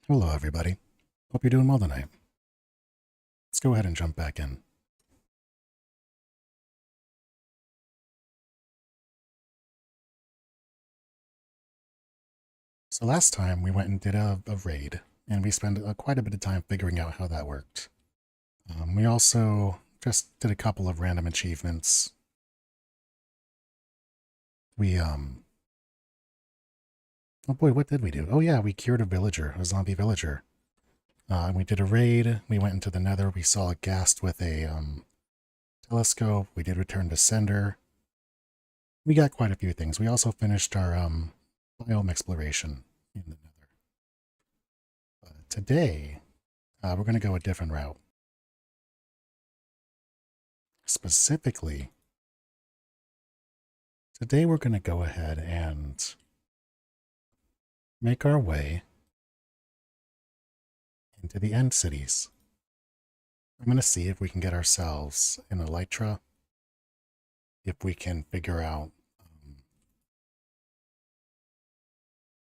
Hello, everybody. Hope you're doing well tonight. Let's go ahead and jump back in. So last time we went and did a raid, and we spent quite a bit of time figuring out how that worked. We also just did a couple of random achievements. Oh boy, what did we do? Oh yeah, we cured a zombie villager. We did a raid, we went into the nether, we saw a ghast with a telescope, we did return to sender. We got quite a few things. We also finished our biome exploration in the nether. But today, we're going to go a different route. Specifically, today we're going to go ahead and make our way into the end cities. I'm going to see if we can get ourselves an elytra, if we can figure out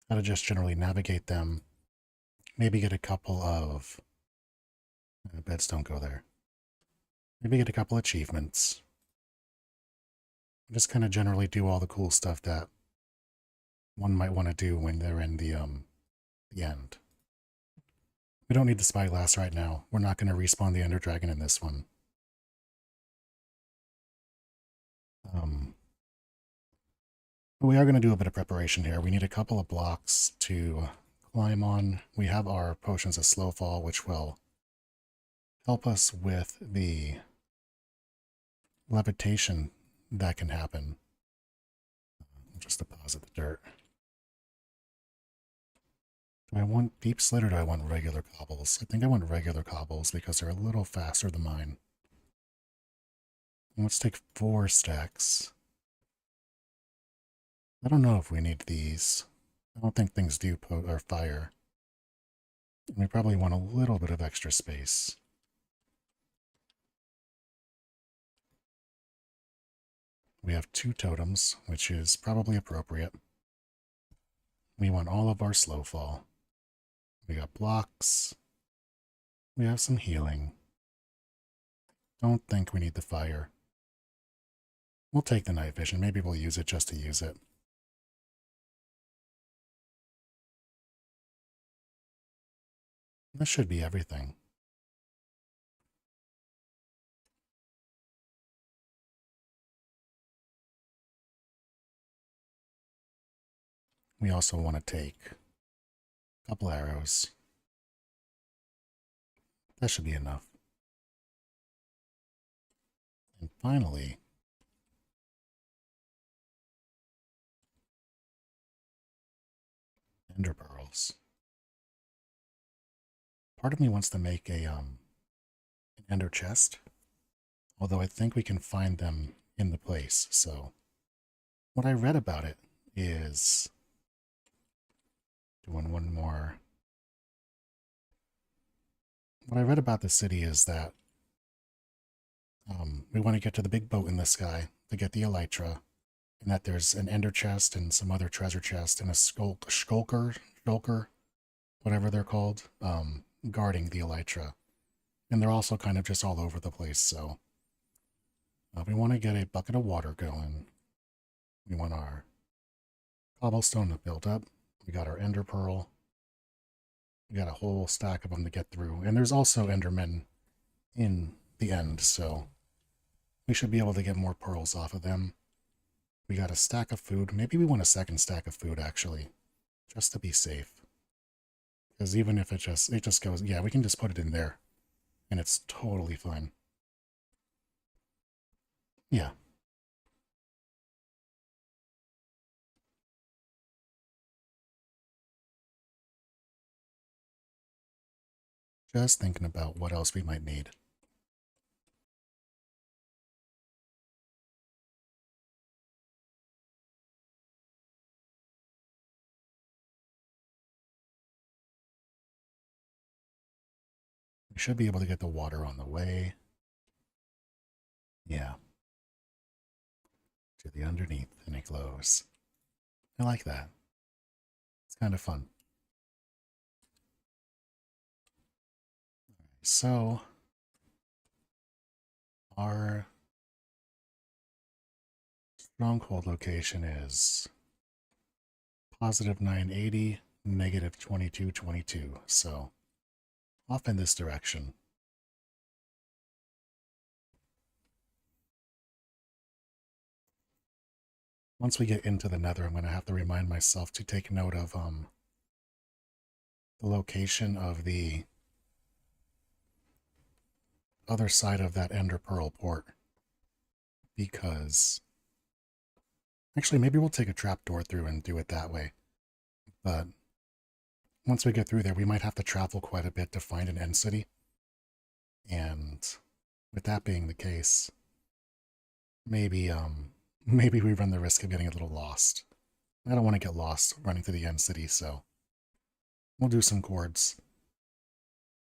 how to just generally navigate them, maybe get a couple of... beds don't go there. Maybe get a couple achievements. Just kind of generally do all the cool stuff that one might want to do when they're in the end. We don't need the spyglass right now. We're not going to respawn the Ender Dragon in this one. But we are going to do a bit of preparation here. We need a couple of blocks to climb on. We have our potions of slow fall, which will help us with the levitation that can happen. Just deposit the dirt. Do I want deep slit or do I want regular cobbles? I think I want regular cobbles because they're a little faster than mine. Let's take 4 stacks. I don't know if we need these. I don't think things do or fire. And we probably want a little bit of extra space. We have 2 totems, which is probably appropriate. We want all of our slow fall. We got blocks. We have some healing. Don't think we need the fire. We'll take the night vision. Maybe we'll use it just to use it. That should be everything. We also want to take a couple arrows. That should be enough. And finally, ender pearls. Part of me wants to make an ender chest, although I think we can find them in the place. So what I read about it is doing one more. What I read about the city is that we want to get to the big boat in the sky to get the elytra, and that there's an ender chest and some other treasure chest and a shulker, whatever they're called, guarding the elytra. And they're also kind of just all over the place, so we want to get a bucket of water going. We want our cobblestone to build up. We got our ender pearl. We got a whole stack of them to get through. And there's also endermen in the end, so we should be able to get more pearls off of them. We got a stack of food. Maybe we want a second stack of food, actually, just to be safe. Because even if it just goes, yeah, we can just put it in there, and it's totally fine. Yeah. Just thinking about what else we might need. We should be able to get the water on the way. Yeah. To the underneath, and it glows. I like that. It's kind of fun. So our stronghold location is positive 980, negative 2222. So off in this direction. Once we get into the nether, I'm going to have to remind myself to take note of the location of the other side of that ender pearl port. Because actually, maybe we'll take a trapdoor through and do it that way. But once we get through there, we might have to travel quite a bit to find an end city. And with that being the case, maybe maybe we run the risk of getting a little lost. I don't want to get lost running to the end city, so we'll do some chords,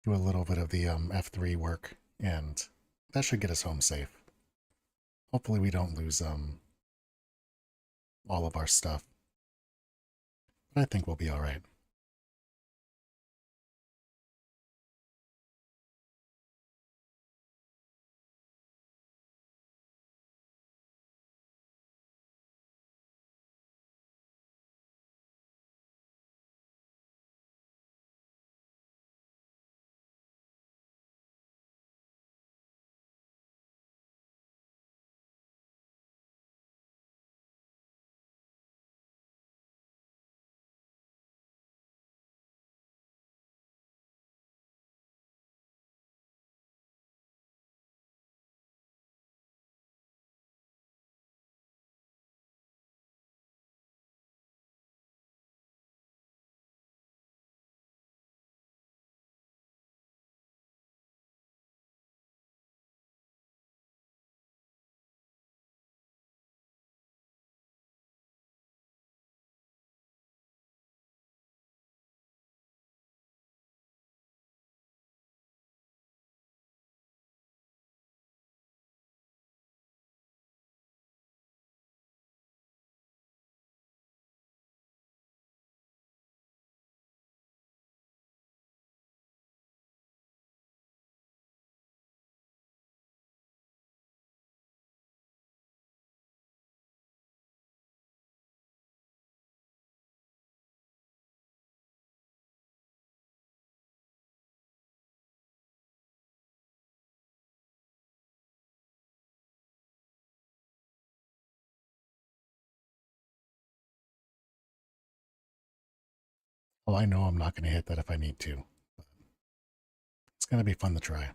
do a little bit of the F3 work, and that should get us home safe. Hopefully we don't lose all of our stuff. But I think we'll be alright. Well, I know I'm not going to hit that if I need to. But it's going to be fun to try.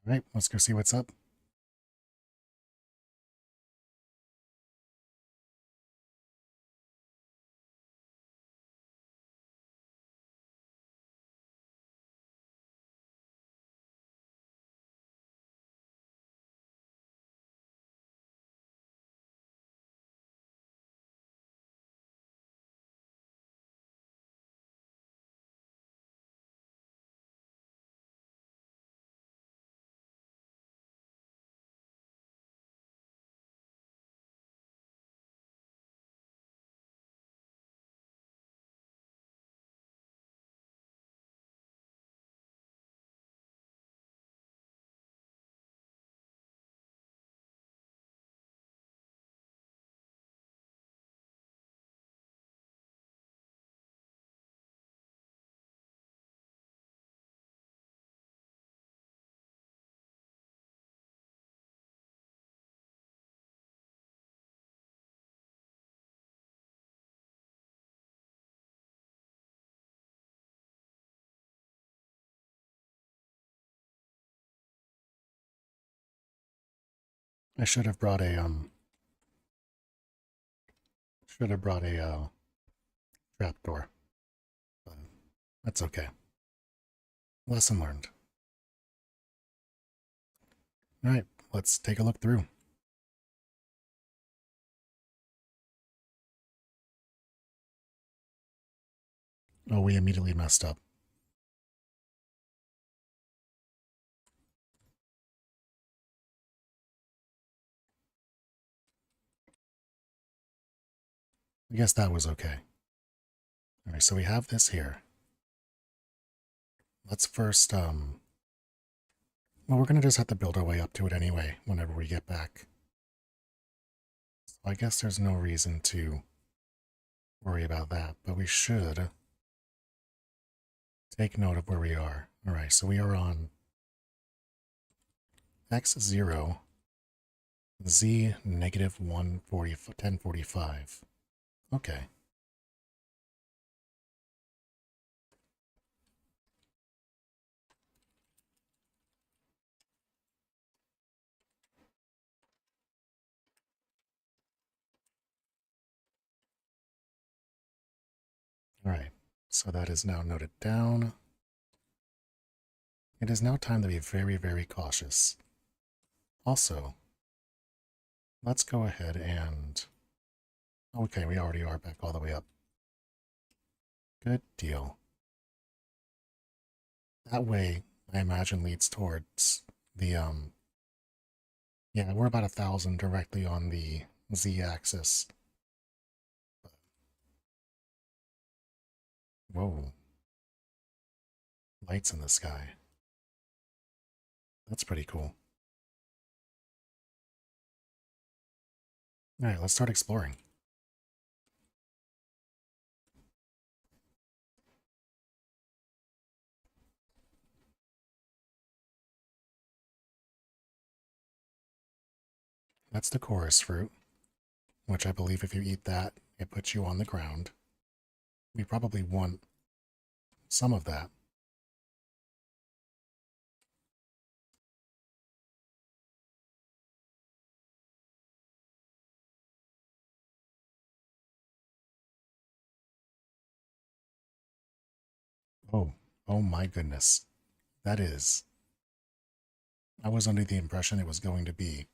All right, let's go see what's up. I should have brought a trapdoor, but that's okay. Lesson learned. All right, let's take a look through. Oh, we immediately messed up. I guess that was okay. All right, so we have this here. Let's first, well, we're gonna just have to build our way up to it anyway whenever we get back. So I guess there's no reason to worry about that, but we should take note of where we are. All right, so we are on x0, z negative 1045. Okay. All right, so that is now noted down. It is now time to be very, very cautious. Also, let's go ahead and... Okay, we already are back all the way up. Good deal. That way, I imagine, leads towards the, yeah, we're about 1,000 directly on the z-axis. Whoa. Lights in the sky. That's pretty cool. Alright, let's start exploring. That's the chorus fruit, which I believe if you eat that, it puts you on the ground. We probably want some of that. Oh, oh my goodness. That is... I was under the impression it was going to be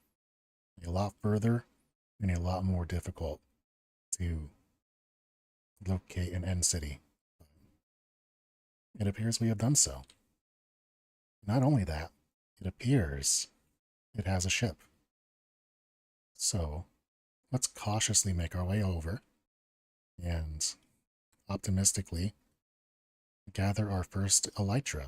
a lot further and a lot more difficult to locate an end city. It appears we have done so. Not only that, it appears it has a ship. So, let's cautiously make our way over and optimistically gather our first elytra.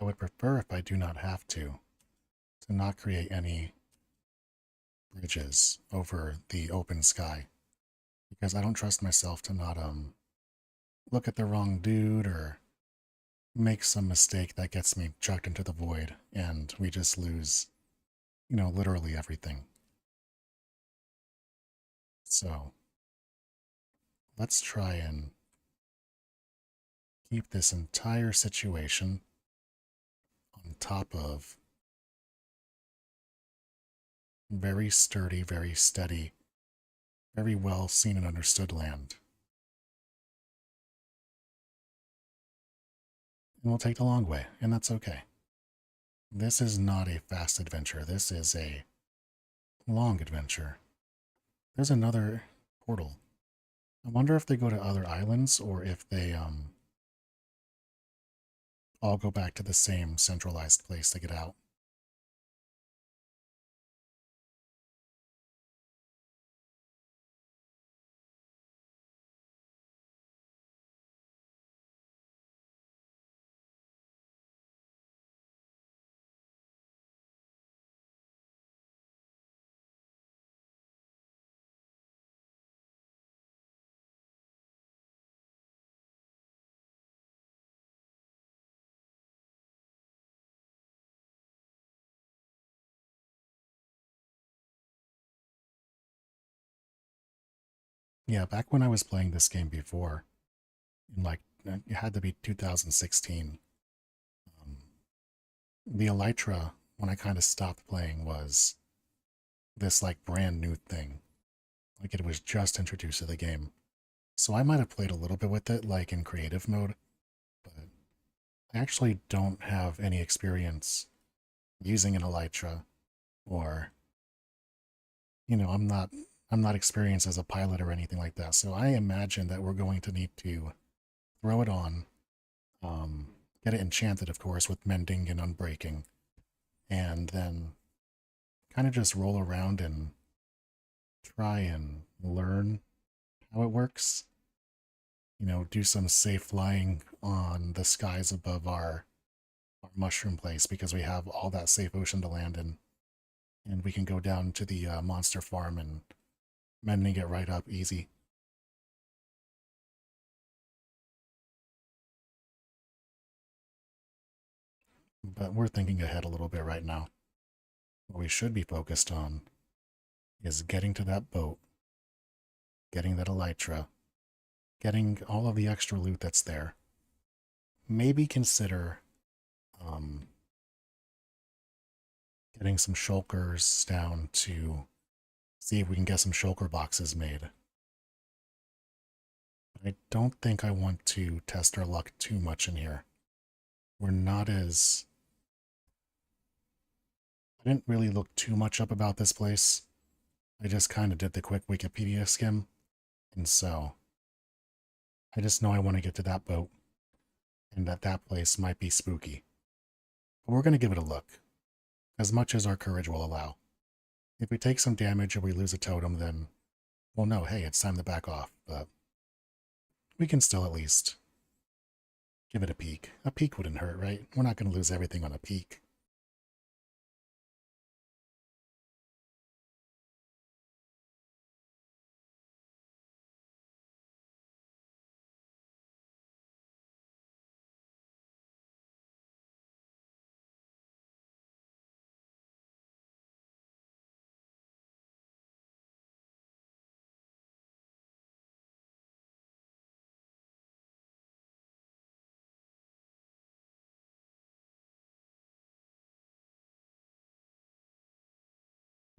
I would prefer, if I do not have to not create any bridges over the open sky, because I don't trust myself to not look at the wrong dude or make some mistake that gets me chucked into the void and we just lose, literally everything. So let's try and keep this entire situation on top of very sturdy, very steady, very well seen and understood land. And we'll take the long way, and that's okay. This is not a fast adventure. This is a long adventure. There's another portal. I wonder if they go to other islands or if they all go back to the same centralized place to get out. Yeah, back when I was playing this game before, in like, it had to be 2016, the Elytra, when I kind of stopped playing, was this like brand new thing. Like it was just introduced to the game. So I might have played a little bit with it, like in creative mode, but I actually don't have any experience using an Elytra, or, I'm not experienced as a pilot or anything like that. So I imagine that we're going to need to throw it on, get it enchanted, of course, with mending and unbreaking, and then kind of just roll around and try and learn how it works. Do some safe flying on the skies above our mushroom place, because we have all that safe ocean to land in, and we can go down to the monster farm and mending it right up easy. But we're thinking ahead a little bit right now. What we should be focused on is getting to that boat, getting that elytra, getting all of the extra loot that's there. Maybe consider getting some shulkers down to see if we can get some shulker boxes made. But I don't think I want to test our luck too much in here. We're not as... I didn't really look too much up about this place. I just kind of did the quick Wikipedia skim, and so I just know I want to get to that boat, and that place might be spooky. But we're going to give it a look, as much as our courage will allow. If we take some damage or we lose a totem, then we'll know, hey, it's time to back off, but we can still at least give it a peek. A peek wouldn't hurt, right? We're not going to lose everything on a peek.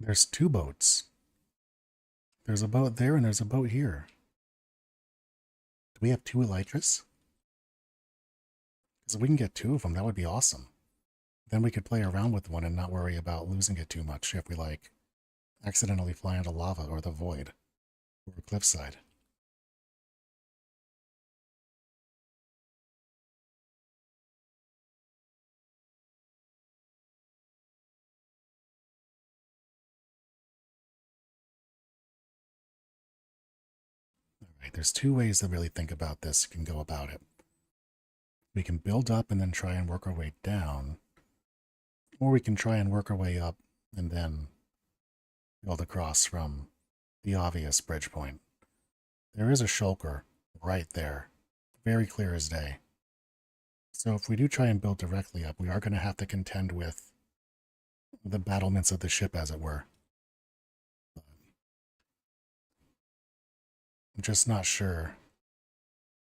There's two boats. There's a boat there and there's a boat here. Do we have two elytras? Because if we can get two of them, that would be awesome. Then we could play around with one and not worry about losing it too much if we, like, accidentally fly into lava or the void or a cliffside. Alright, there's two ways to really think about this. You can go about it. We can build up and then try and work our way down. Or we can try and work our way up and then build across from the obvious bridge point. There is a shulker right there, very clear as day. So if we do try and build directly up, we are going to have to contend with the battlements of the ship, as it were. I'm just not sure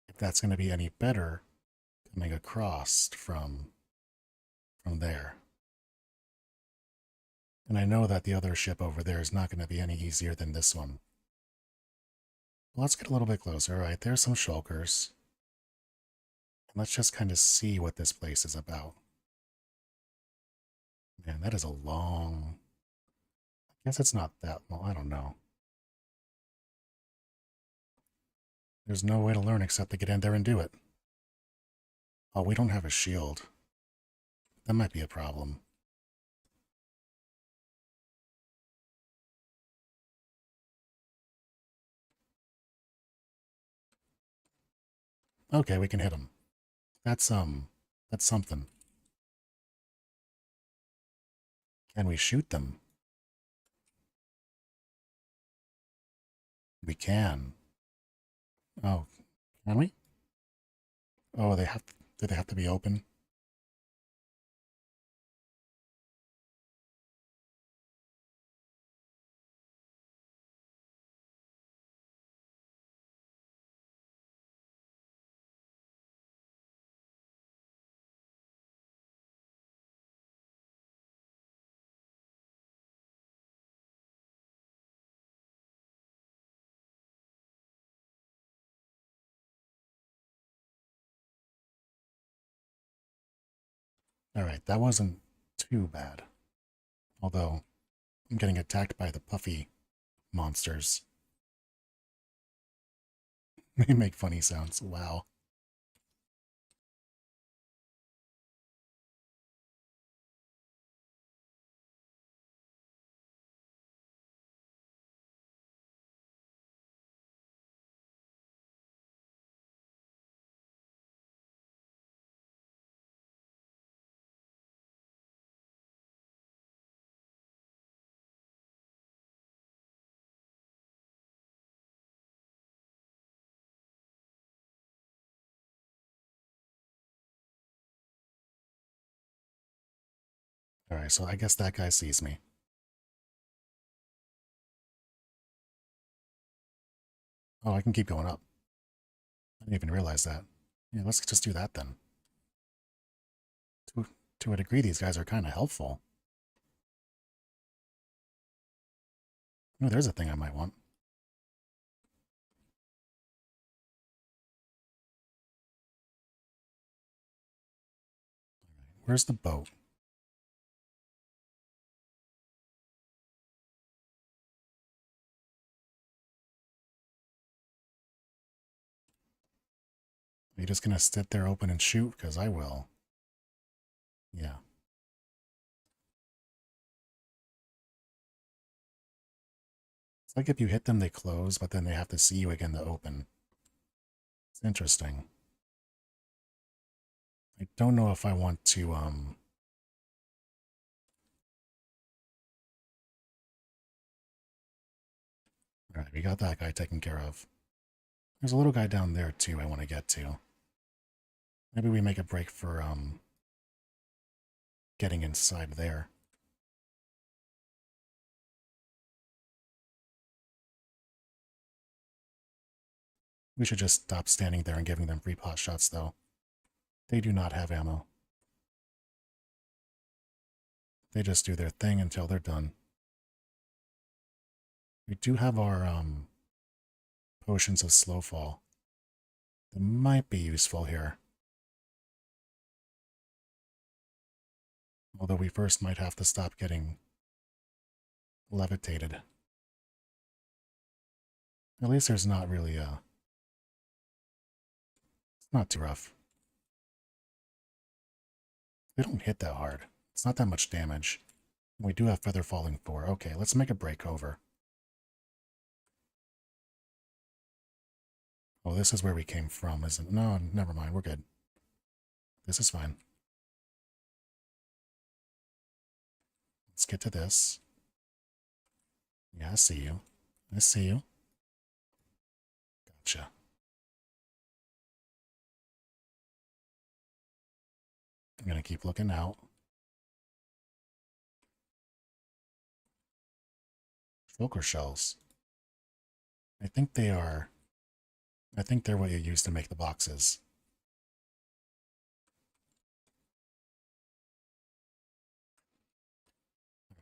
if that's going to be any better coming across from there. And I know that the other ship over there is not going to be any easier than this one. Let's get a little bit closer. All right, there's some shulkers. And let's just kind of see what this place is about. Man, that is a long... I guess it's not that long. I don't know. There's no way to learn except to get in there and do it. Oh, we don't have a shield. That might be a problem. Okay, we can hit him. That's something. Can we shoot them? We can. Oh, can we? Oh, do they have to be open? Alright, that wasn't too bad. Although, I'm getting attacked by the puffy monsters. They make funny sounds. Wow. Alright, so I guess that guy sees me. Oh, I can keep going up. I didn't even realize that. Yeah, let's just do that then. To a degree, these guys are kind of helpful. Oh, there's a thing I might want. Where's the boat? Are you just gonna sit there open and shoot? Because I will. Yeah. It's like if you hit them, they close, but then they have to see you again to open. It's interesting. I don't know if I want to, Alright, we got that guy taken care of. There's a little guy down there, too, I want to get to. Maybe we make a break for, getting inside there. We should just stop standing there and giving them free pot shots, though. They do not have ammo. They just do their thing until they're done. We do have our, potions of slow fall. That might be useful here. Although we first might have to stop getting levitated. At least there's not really a... It's not too rough. They don't hit that hard. It's not that much damage. We do have Feather Falling 4. Okay, let's make a break over. Oh, this is where we came from, isn't it? No, never mind. We're good. this is fine. Let's get to this. Yeah, I see you. I see you. Gotcha. I'm gonna keep looking out. Shulker shells. I think they are... I think they're what you use to make the boxes.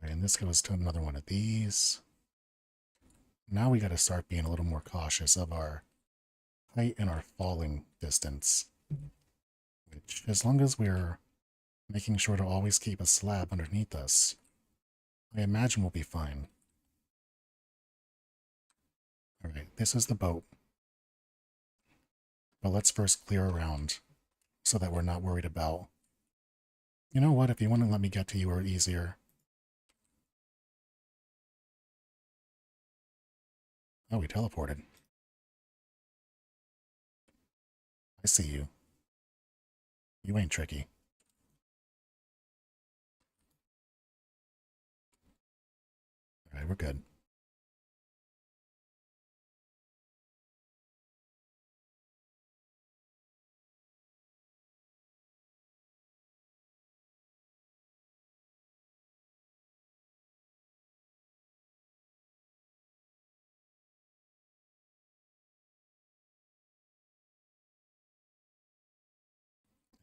Okay, and this goes to another one of these. Now we gotta start being a little more cautious of our height and our falling distance. Which, as long as we're making sure to always keep a slab underneath us, I imagine we'll be fine. Alright, this is the boat. But let's first clear around so that we're not worried about... You know what, if you want to let me get to you or easier... Oh, we teleported. I see you. You ain't tricky. Alright, we're good.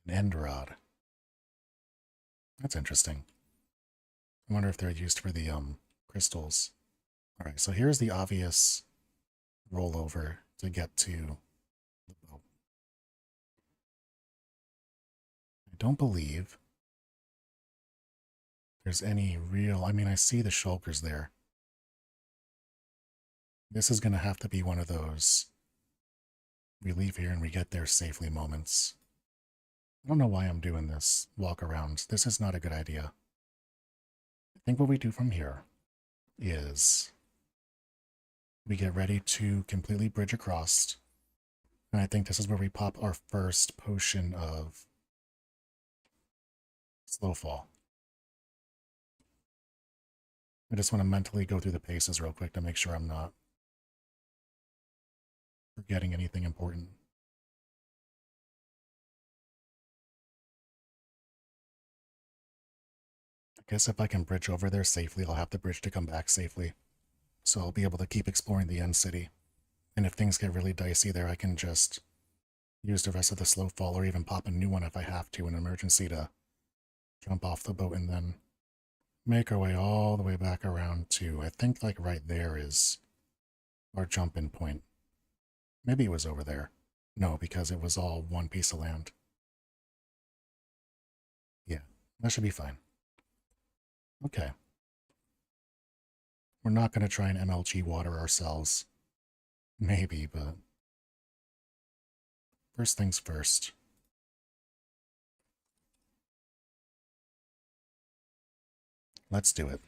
An end rod. That's interesting. I wonder if they're used for the, crystals. Alright, so here's the obvious rollover to get to the boat. I don't believe there's any real... I mean, I see the shulkers there. This is going to have to be one of those we leave here and we get there safely moments. I don't know why I'm doing this walk around. This is not a good idea. I think what we do from here is we get ready to completely bridge across. And I think this is where we pop our first potion of slow fall. I just want to mentally go through the paces real quick to make sure I'm not forgetting anything important. I guess if I can bridge over there safely, I'll have the bridge to come back safely. So I'll be able to keep exploring the end city. And if things get really dicey there, I can just use the rest of the slow fall or even pop a new one if I have to in an emergency to jump off the boat and then make our way all the way back around to, I think like right there is our jump-in point. Maybe it was over there. No, because it was all one piece of land. Yeah, that should be fine. Okay. We're not going to try and MLG water ourselves. Maybe, but... First things first. Let's do it.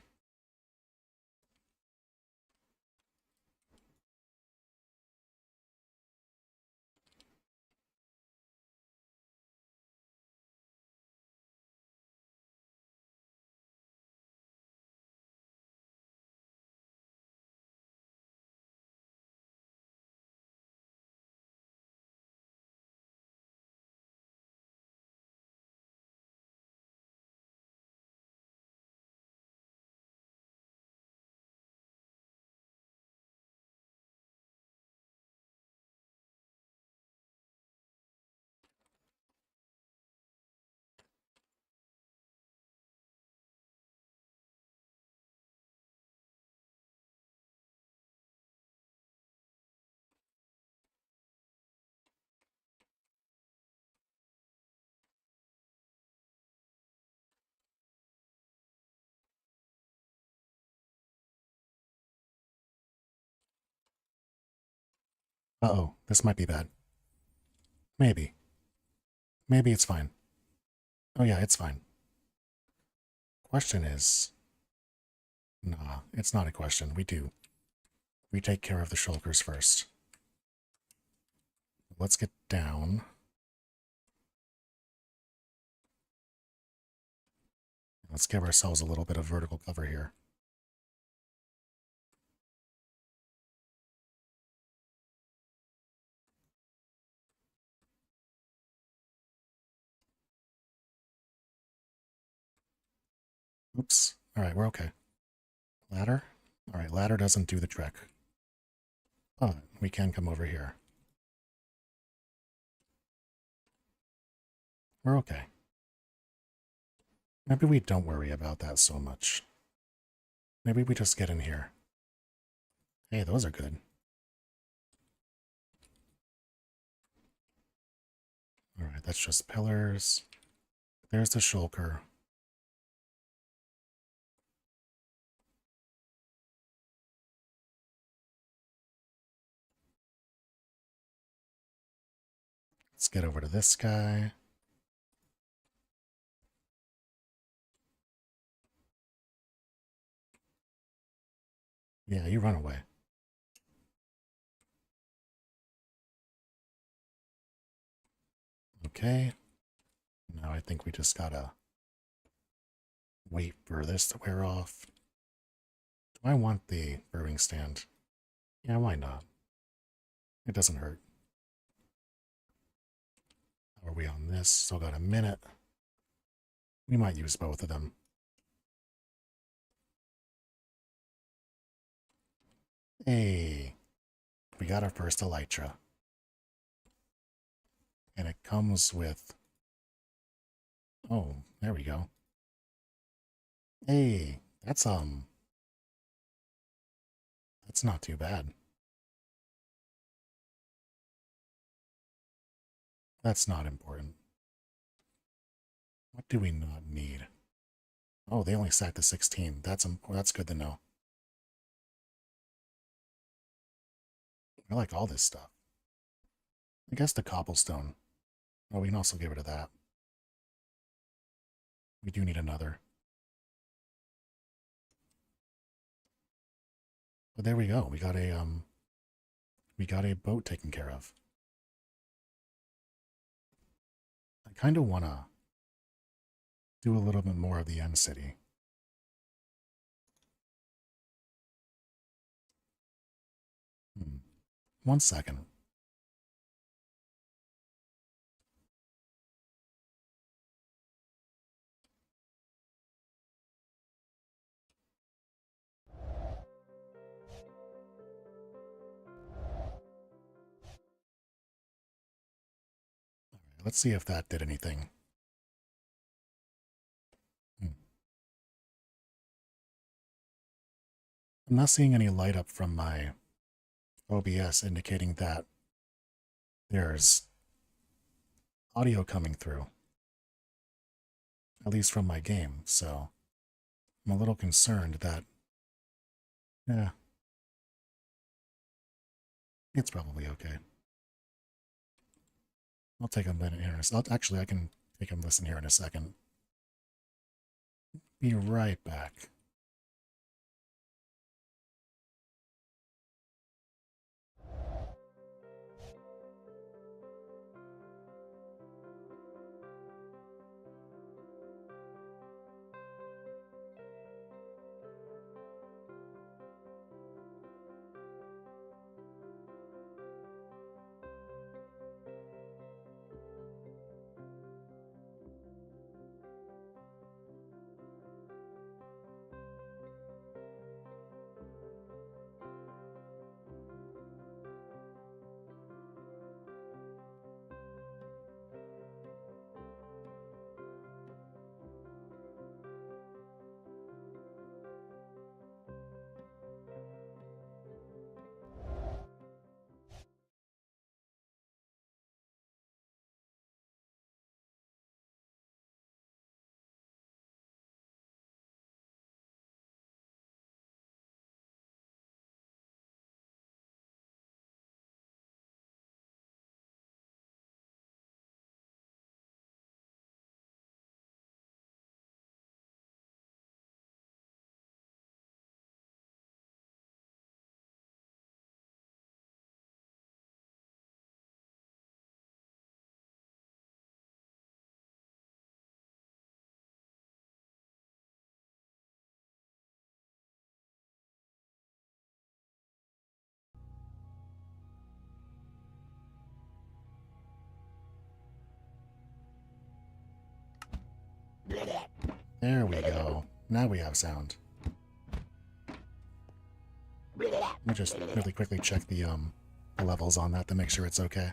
Uh-oh, this might be bad. Maybe. Maybe it's fine. Oh yeah, it's fine. Question is... Nah, it's not a question. We take care of the shulkers first. Let's get down. Let's give ourselves a little bit of vertical cover here. Oops. All right, we're okay. Ladder? All right, ladder doesn't do the trick. But we can come over here. We're okay. Maybe we don't worry about that so much. Maybe we just get in here. Hey, those are good. All right, that's just pillars. There's the shulker. Let's get over to this guy. Yeah, you run away. Okay. Now I think we just gotta wait for this to wear off. Do I want the brewing stand? Yeah, why not? It doesn't hurt. How are we on this? Still got a minute. We might use both of them. Hey, we got our first elytra. And it comes with... Oh, there we go. Hey, that's not too bad. That's not important. What do we not need? Oh, they only stacked to 16. That's good to know. I like all this stuff. I guess the cobblestone. Oh, we can also get rid of that. We do need another. But there we go. We got a boat taken care of. I kind of want to do a little bit more of the end city. One second. Let's see if that did anything. I'm not seeing any light up from my OBS indicating that there's audio coming through. At least from my game, so I'm a little concerned that... Yeah. It's probably okay. I'll take a minute here. Actually, I can take a listen here in a second. Be right back. There we go. Now we have sound. Let me just really quickly check the levels on that to make sure it's okay.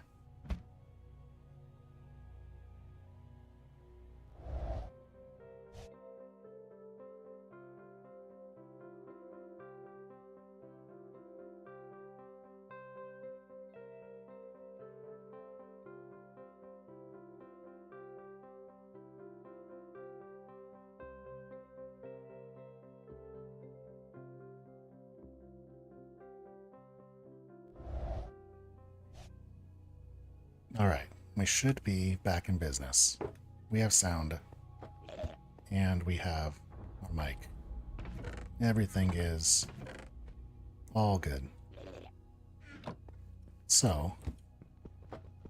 Alright, we should be back in business. We have sound. And we have our mic. Everything is all good. So,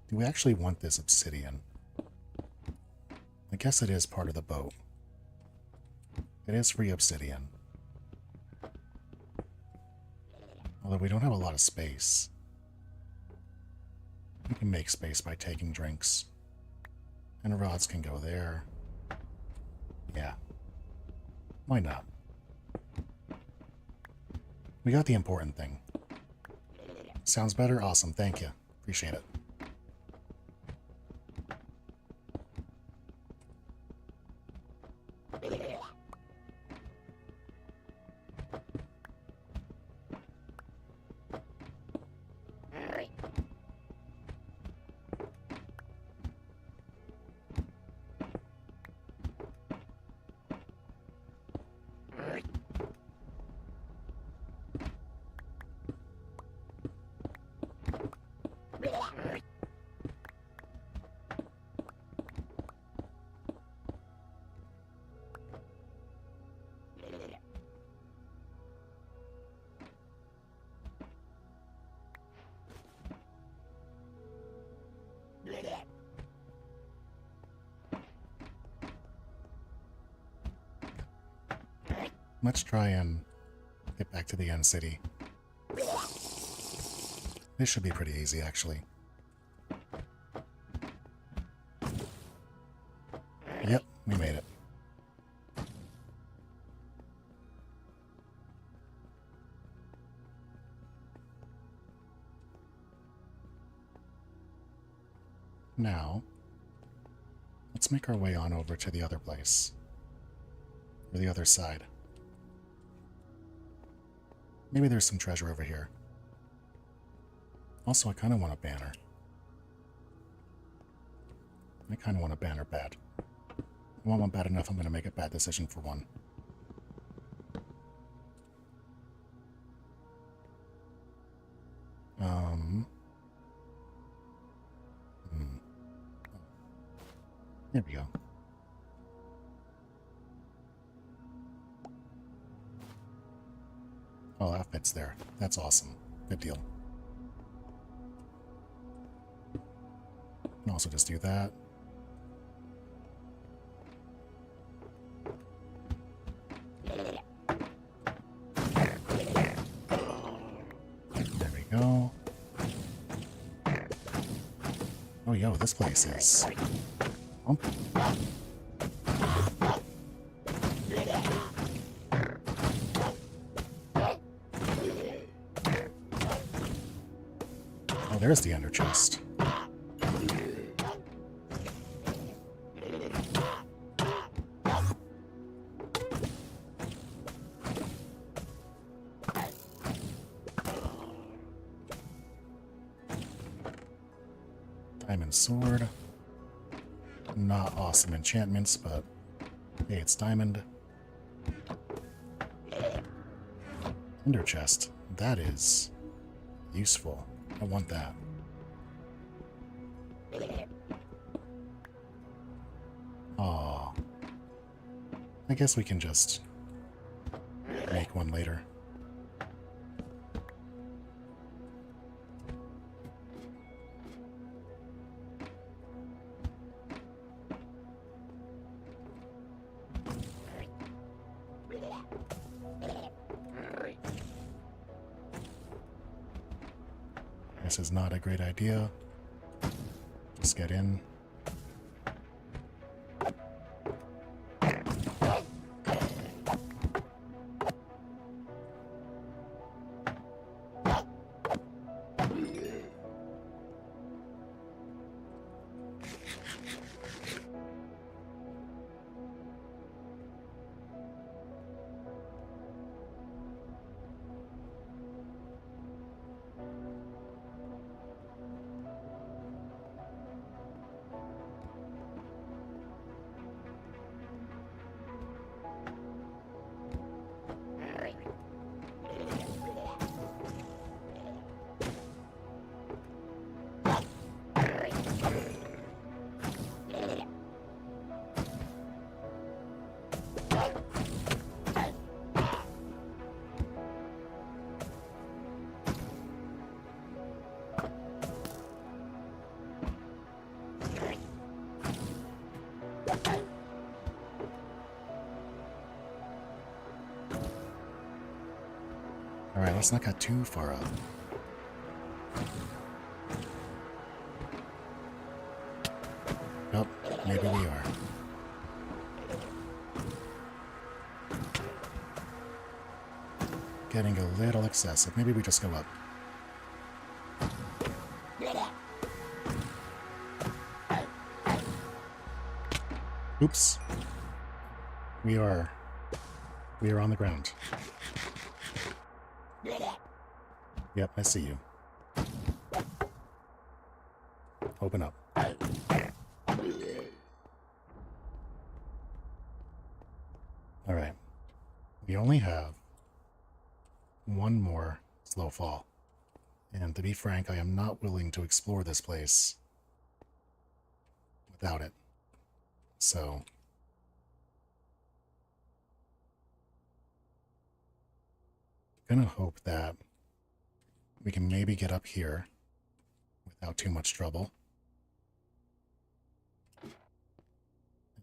do we actually want this obsidian? I guess it is part of the boat. It is free obsidian. Although we don't have a lot of space. We can make space by taking drinks. And rods can go there. Yeah. Why not? We got the important thing. Sounds better? Awesome, thank you. Appreciate it. Let's try and get back to the end city. This should be pretty easy, actually. Yep, we made it. Now, let's make our way on over to the other place. Or the other side. Maybe there's some treasure over here. Also, I kind of want a banner. I kind of want a banner bad. I want one bad enough, I'm going to make a bad decision for one. There we go. Oh, that fits there. That's awesome. Good deal. Can also just do that. There we go. Oh, yo, this place is... Oh. Oh, there's the ender chest. Diamond sword. Not awesome enchantments, but hey, it's diamond. Ender chest. That is useful. I want that. Aw. I guess we can just make one later. This is not a great idea. Just get in. let's not get too far up. Nope, maybe we are. Getting a little excessive. Maybe we just go up. Oops. We are on the ground. Yep, I see you. Open up. Alright. We only have one more slow fall. And to be frank, I am not willing to explore this place without it. So I'm gonna hope that we can maybe get up here without too much trouble. And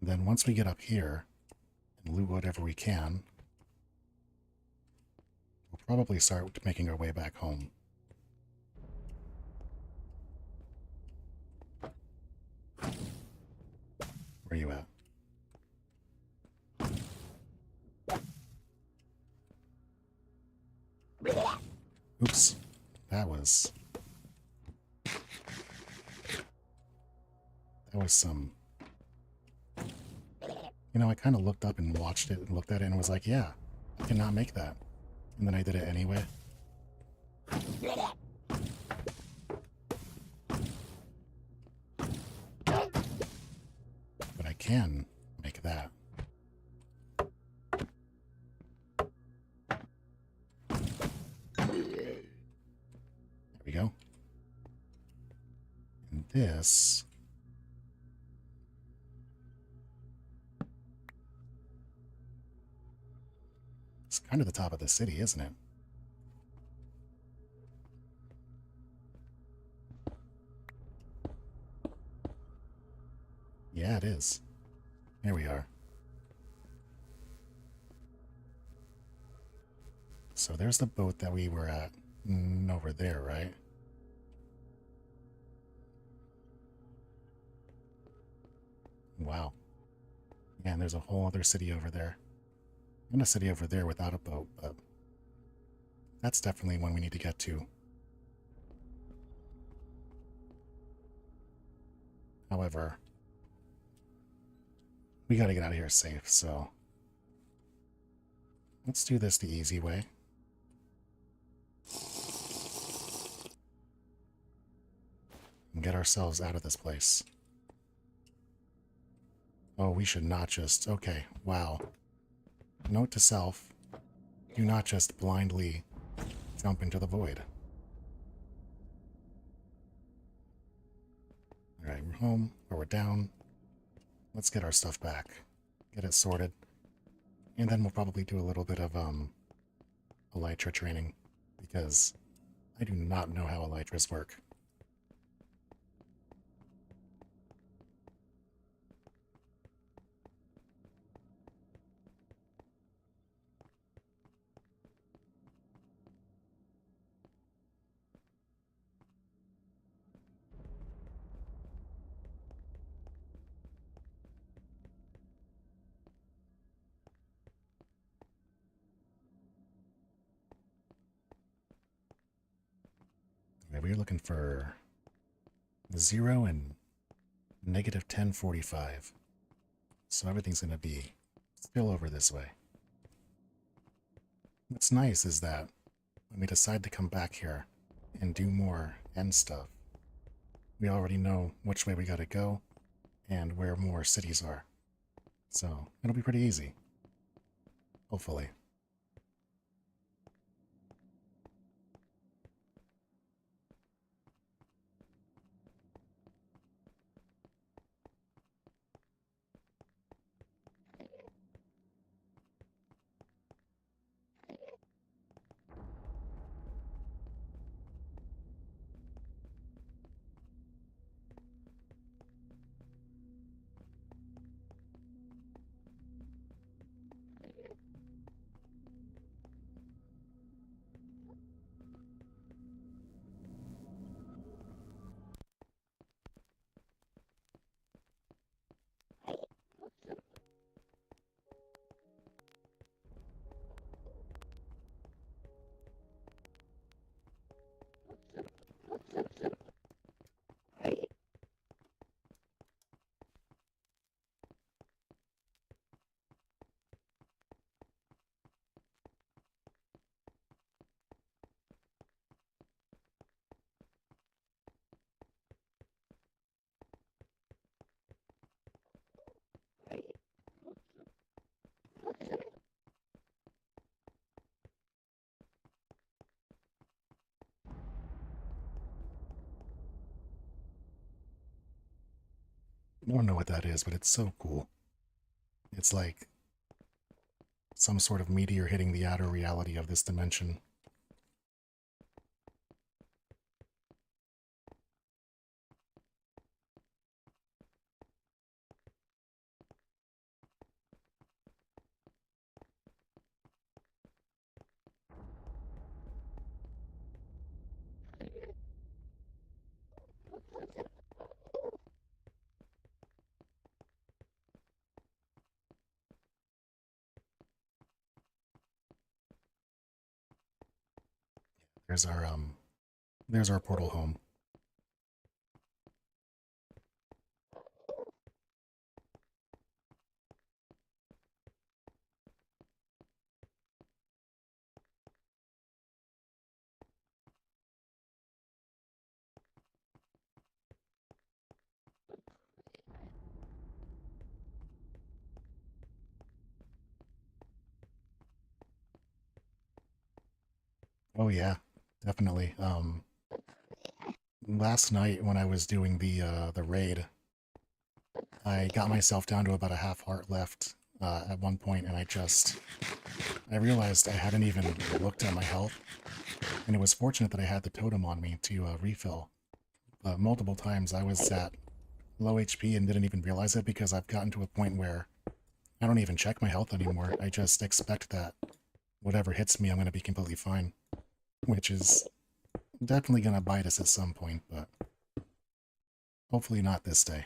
then once we get up here and loot whatever we can, we'll probably start making our way back home. Where are you at? Oops. That was some... You know, I kind of looked up and watched it and looked at it and was like, yeah, I cannot make that. And then I did it anyway. But I can make that. There we go. And this... It's kind of the top of the city, isn't it? Yeah, it is. Here we are. So there's the boat that we were at over there, right? Wow. Yeah, and there's a whole other city over there. And a city over there without a boat, but that's definitely one we need to get to. However, we gotta get out of here safe, so let's do this the easy way. And get ourselves out of this place. Oh, we should not just... Okay, wow. Note to self, do not just blindly jump into the void. Alright, we're home, or we're down. Let's get our stuff back. Get it sorted. And then we'll probably do a little bit of elytra training, because I do not know how elytras work. Okay, we're looking for 0 and negative 1045. So everything's going to be still over this way. What's nice is that when we decide to come back here and do more end stuff, we already know which way we got to go and where more cities are. So it'll be pretty easy. Hopefully. I don't know what that is, but it's so cool. It's like some sort of meteor hitting the outer reality of this dimension. There's our portal home. Oh yeah, definitely. Last night when I was doing the raid, I got myself down to about a half heart left at one point, and I realized I hadn't even looked at my health, and it was fortunate that I had the totem on me to refill. But multiple times I was at low HP and didn't even realize it because I've gotten to a point where I don't even check my health anymore. I just expect that whatever hits me, I'm going to be completely fine, which is definitely going to bite us at some point, but hopefully not this day.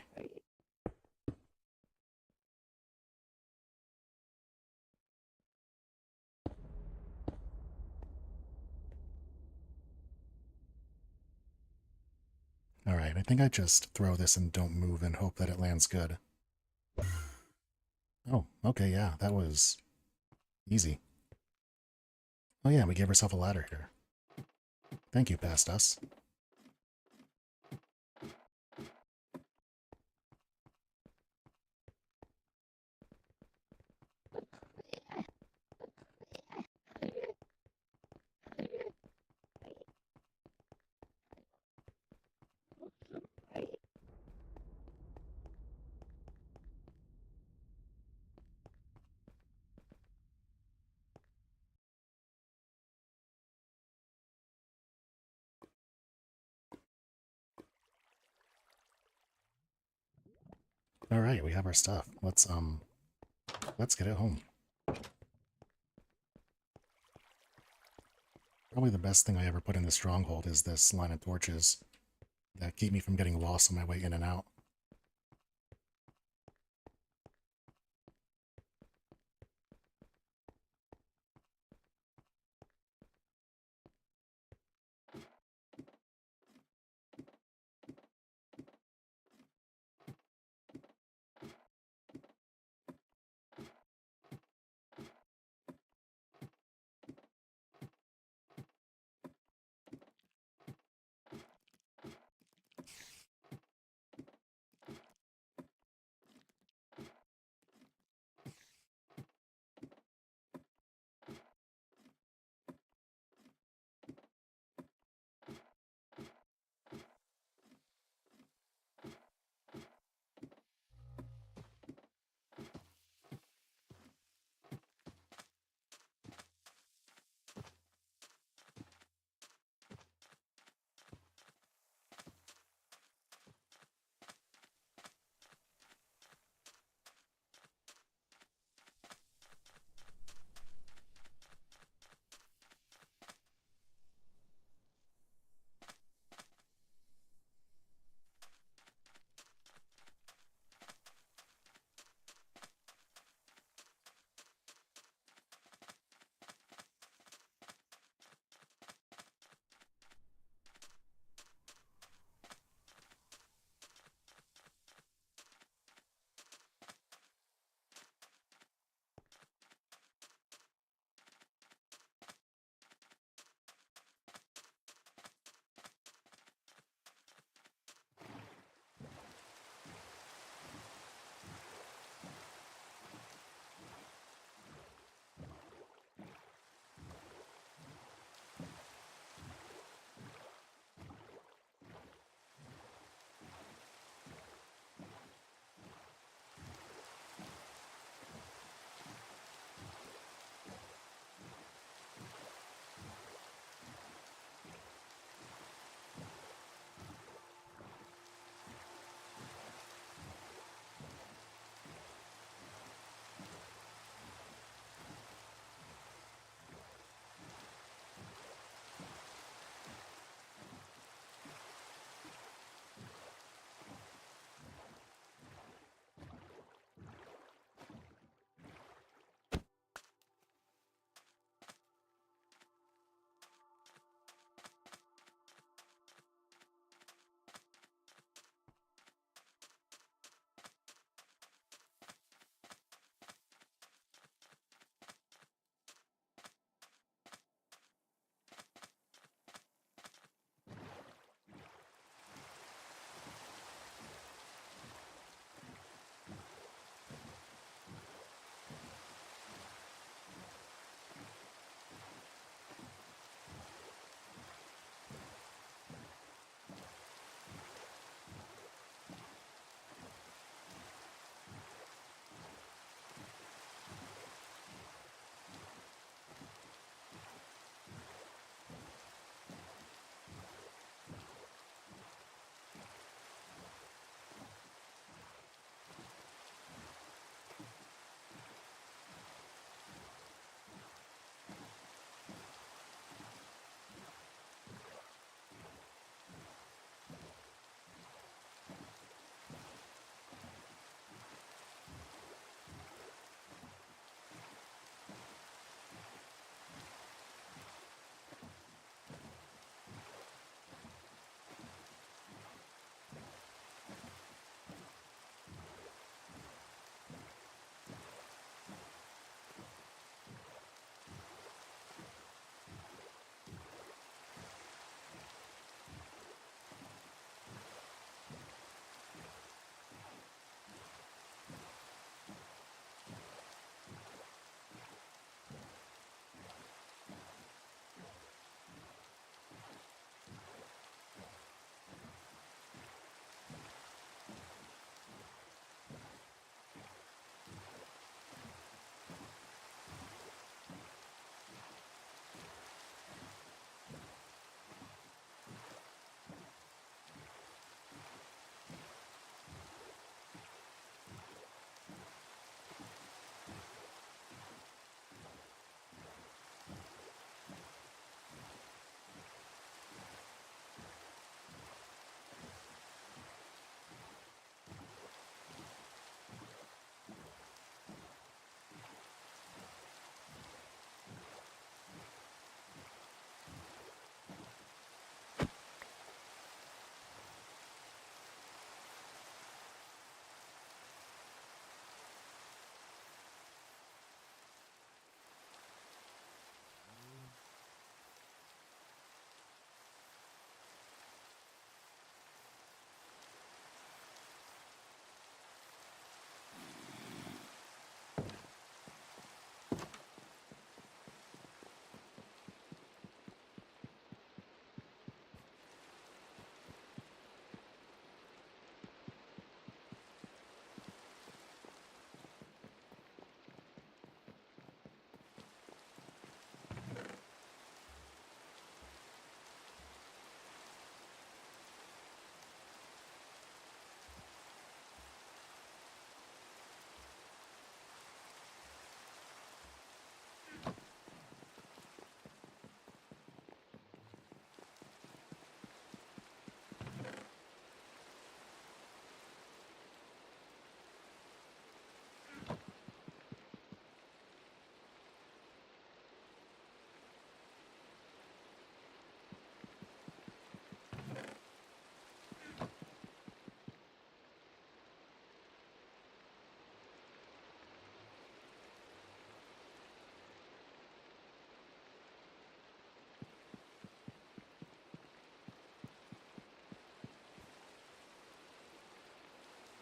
Alright, I think I just throw this and don't move and hope that it lands good. Oh, okay, yeah, that was easy. Oh yeah, we gave ourselves a ladder here. Thank you, past us. Alright, we have our stuff. Let's get it home. Probably the best thing I ever put in the stronghold is this line of torches that keep me from getting lost on my way in and out.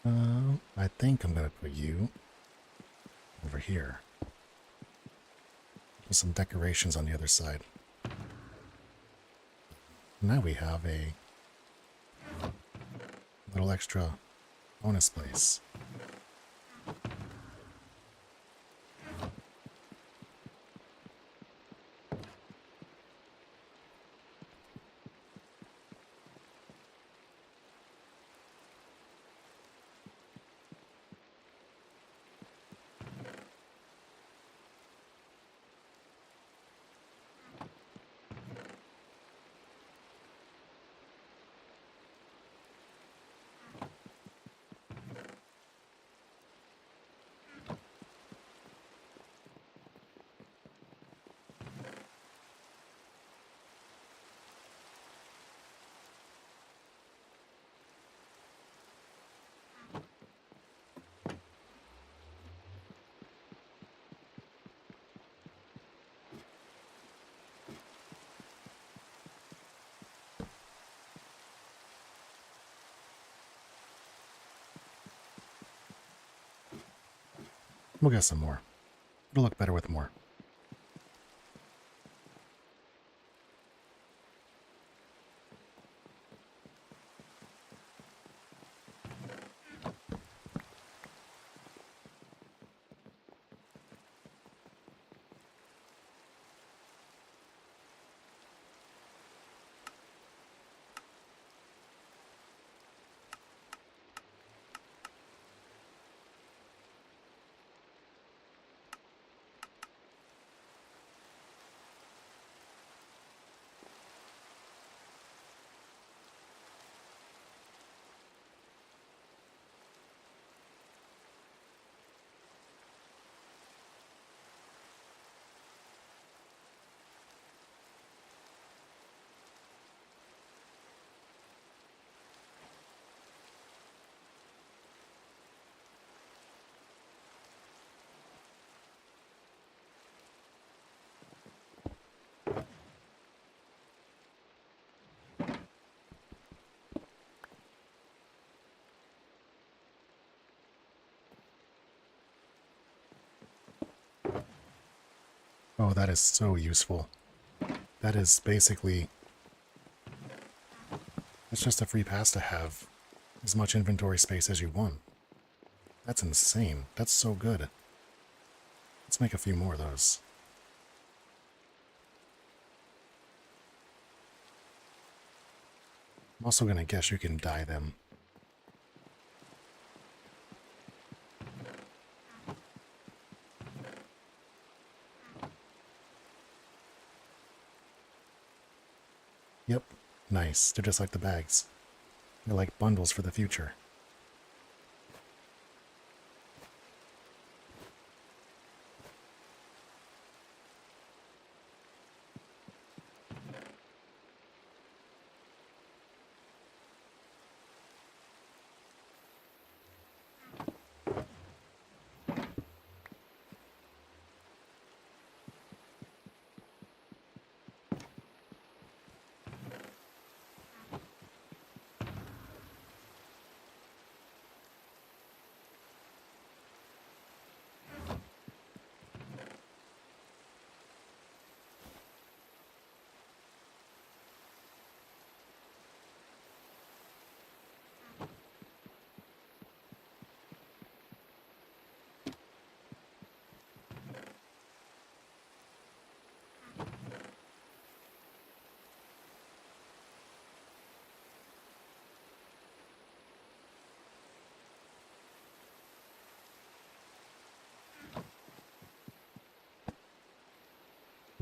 I think I'm gonna put you over here. With some decorations on the other side. Now we have a little extra bonus place. We'll get some more. It'll look better with more. Oh, that is so useful. That is basically... It's just a free pass to have as much inventory space as you want. That's insane. That's so good. Let's make a few more of those. I'm also gonna guess you can dye them. Yep. Nice. They're just like the bags. They're like bundles for the future.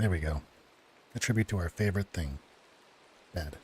There we go. A tribute to our favorite thing. Bed.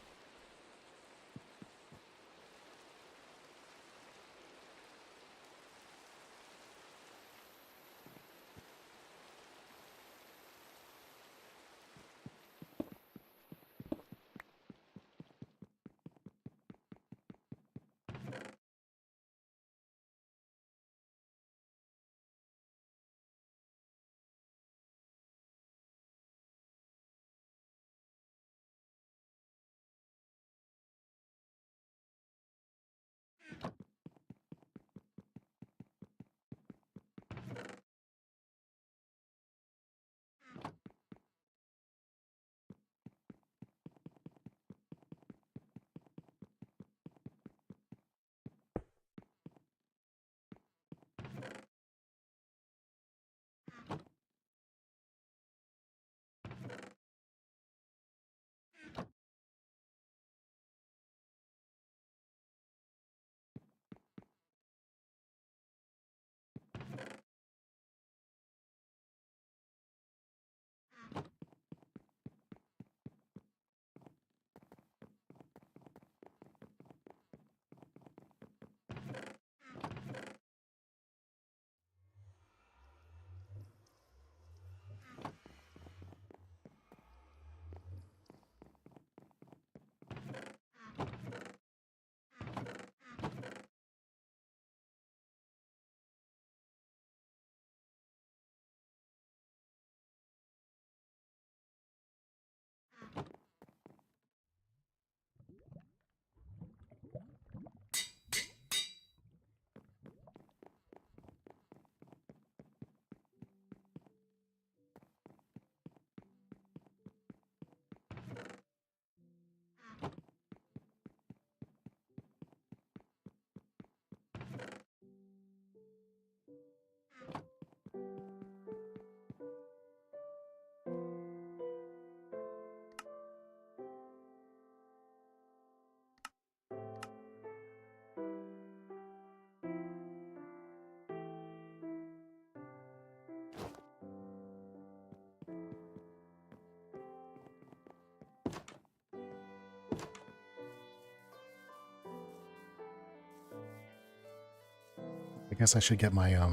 guess I should get my, a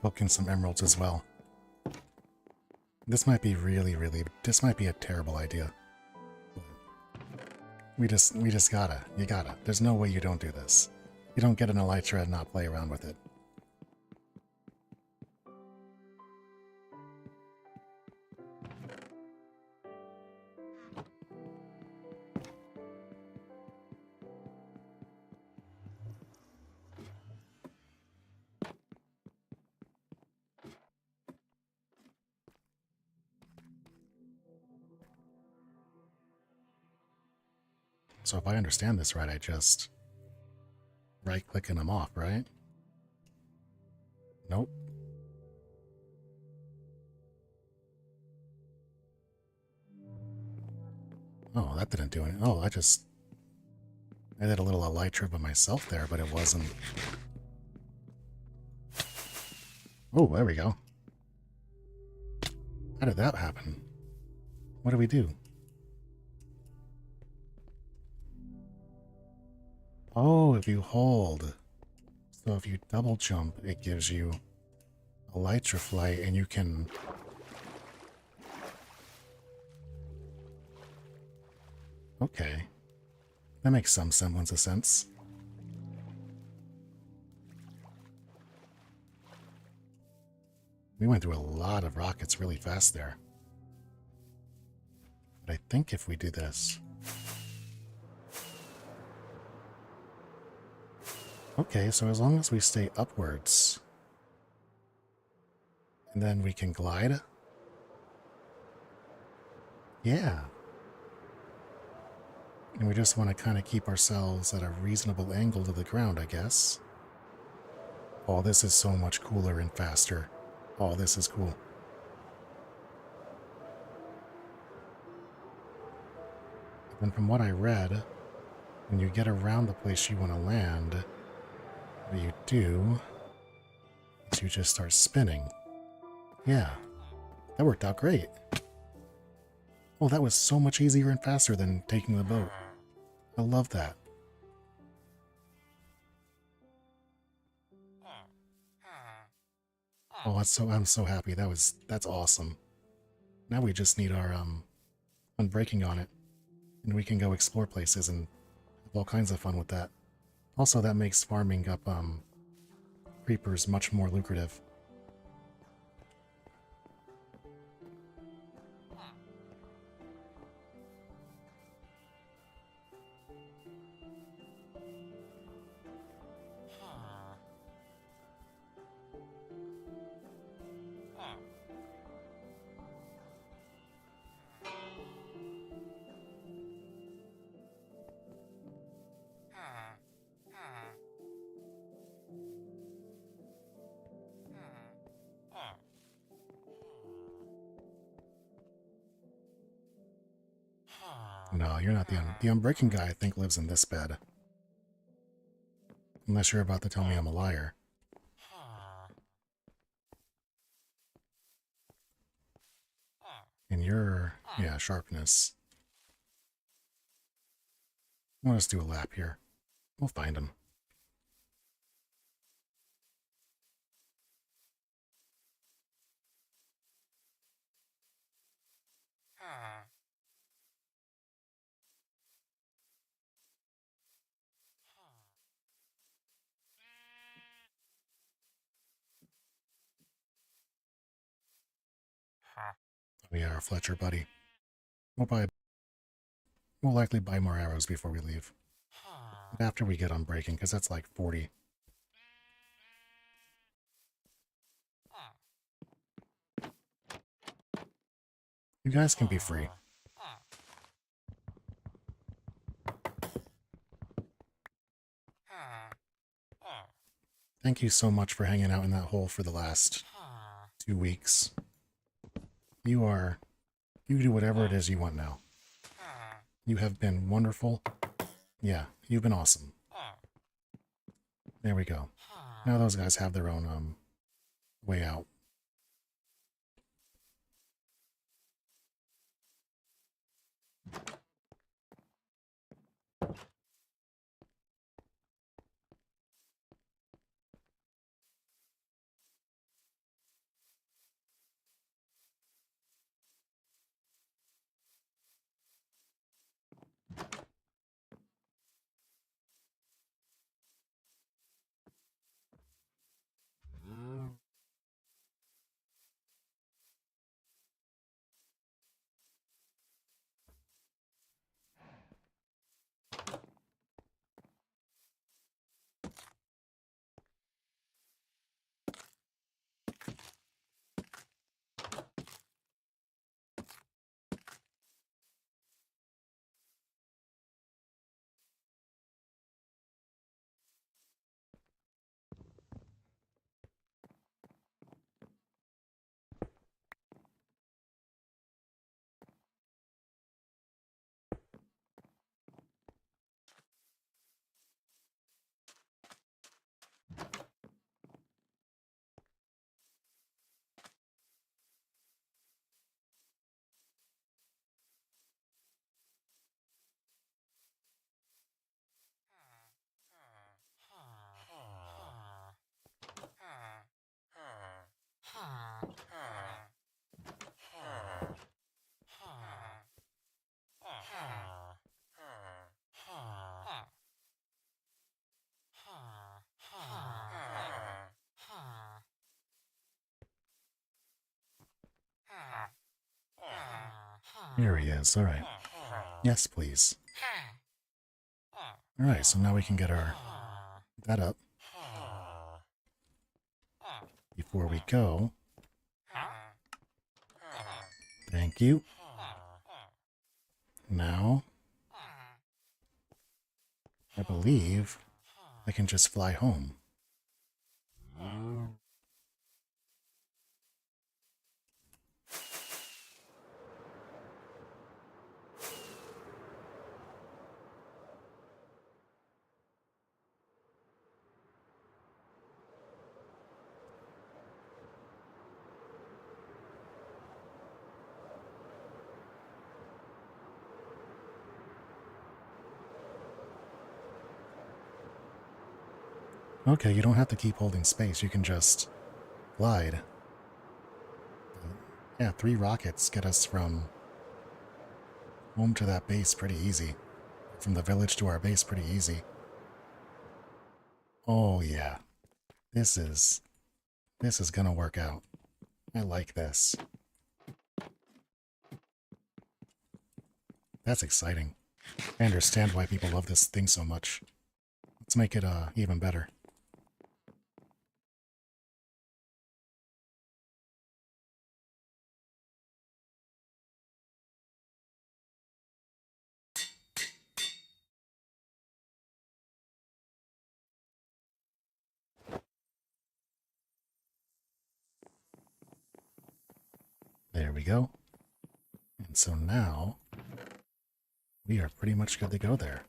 book and some emeralds as well. This might be this might be a terrible idea. We just gotta, you gotta. There's no way you don't do this. You don't get an elytra and not play around with it. So if I understand this right, I just right-click and I'm off, right? Nope. Oh, that didn't do anything. Oh, I did a little elytra by myself there, but it wasn't. Oh, there we go. How did that happen? What do we do? Oh, if you hold. So if you double jump, it gives you elytra flight and you can... Okay. That makes some semblance of sense. We went through a lot of rockets really fast there. But I think if we do this... Okay, so as long as we stay upwards... And then we can glide? Yeah. And we just want to kind of keep ourselves at a reasonable angle to the ground, I guess. Oh, this is so much cooler and faster. Oh, this is cool. And from what I read, when you get around the place you want to land, what you do is you just start spinning. Yeah, that worked out great. Oh, that was so much easier and faster than taking the boat. I love that. Oh, I'm so happy. That's awesome. Now we just need our unbreaking on it, and we can go explore places and have all kinds of fun with that. Also, that makes farming up creepers much more lucrative. No, you're not the unbreaking guy. I think lives in this bed. Unless you're about to tell me I'm a liar. And you're, yeah, sharpness. Let us do a lap here. We'll find him. We are Fletcher, buddy. We'll likely buy more arrows before we leave. But after we get on breaking, because that's like 40. You guys can be free. Thank you so much for hanging out in that hole for the last 2 weeks. You do whatever it is you want now. You have been wonderful. Yeah, you've been awesome. There we go. Now those guys have their own, way out. Here he is. All right. Yes, please. All right, so now we can get that up. Before we go, thank you. Now, I believe I can just fly home. Okay, you don't have to keep holding space. You can just glide. Yeah, 3 rockets get us from home to that base pretty easy. From the village to our base pretty easy. Oh yeah, this is gonna work out. I like this. That's exciting. I understand why people love this thing so much. Let's make it even better. There we go. And so now we are pretty much good to go there.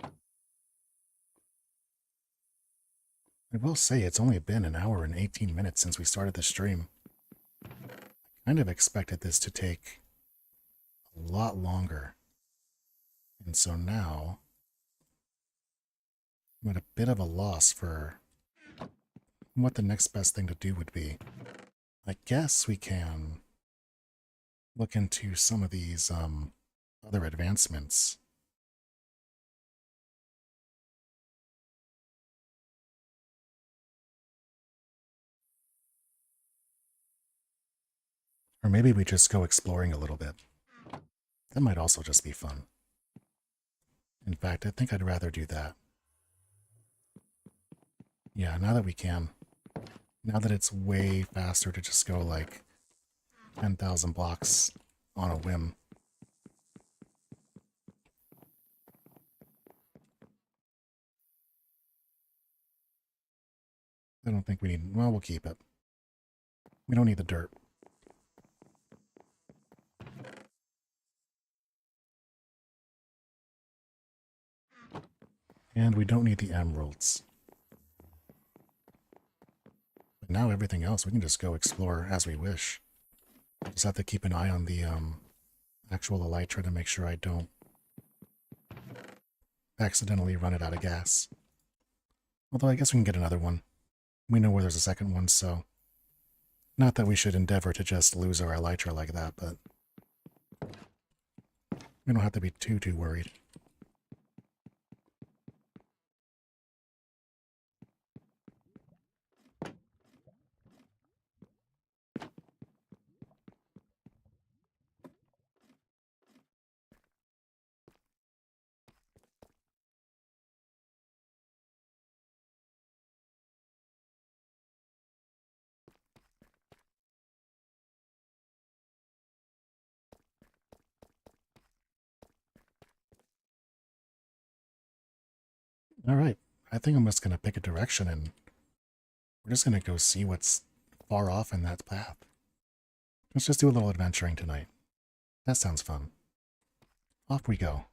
I will say it's only been an hour and 18 minutes since we started the stream. I kind of expected this to take a lot longer. And so now I'm at a bit of a loss for what the next best thing to do would be. I guess we can look into some of these other advancements. Or maybe we just go exploring a little bit. That might also just be fun. In fact, I think I'd rather do that. Yeah, now that we can. Now that it's way faster to just go like 10,000 blocks on a whim. I don't think we need... Well, we'll keep it. We don't need the dirt. And we don't need the emeralds. But now everything else, we can just go explore as we wish. Just have to keep an eye on the actual elytra to make sure I don't accidentally run it out of gas. Although I guess we can get another one. We know where there's a second one, so... Not that we should endeavor to just lose our elytra like that, but... We don't have to be too worried. Alright, I think I'm just going to pick a direction and we're just going to go see what's far off in that path. Let's just do a little adventuring tonight. That sounds fun. Off we go.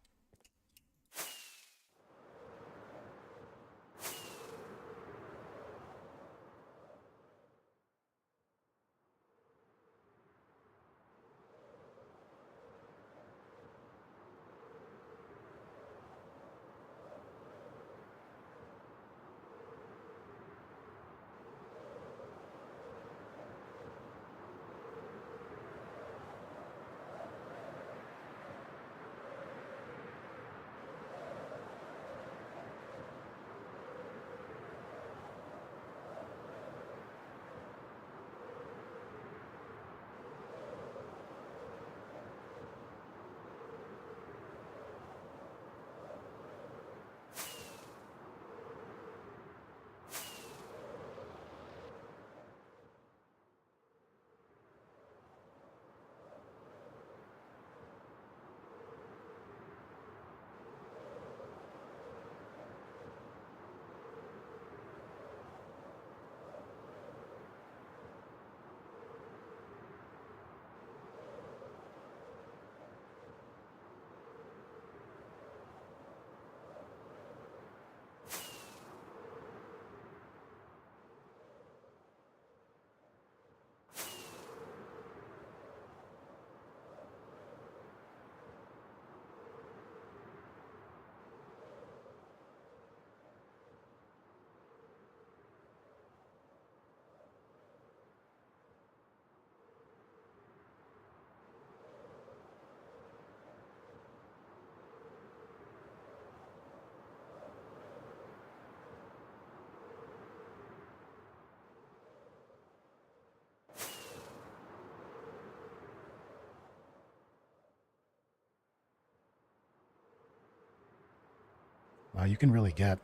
You can really get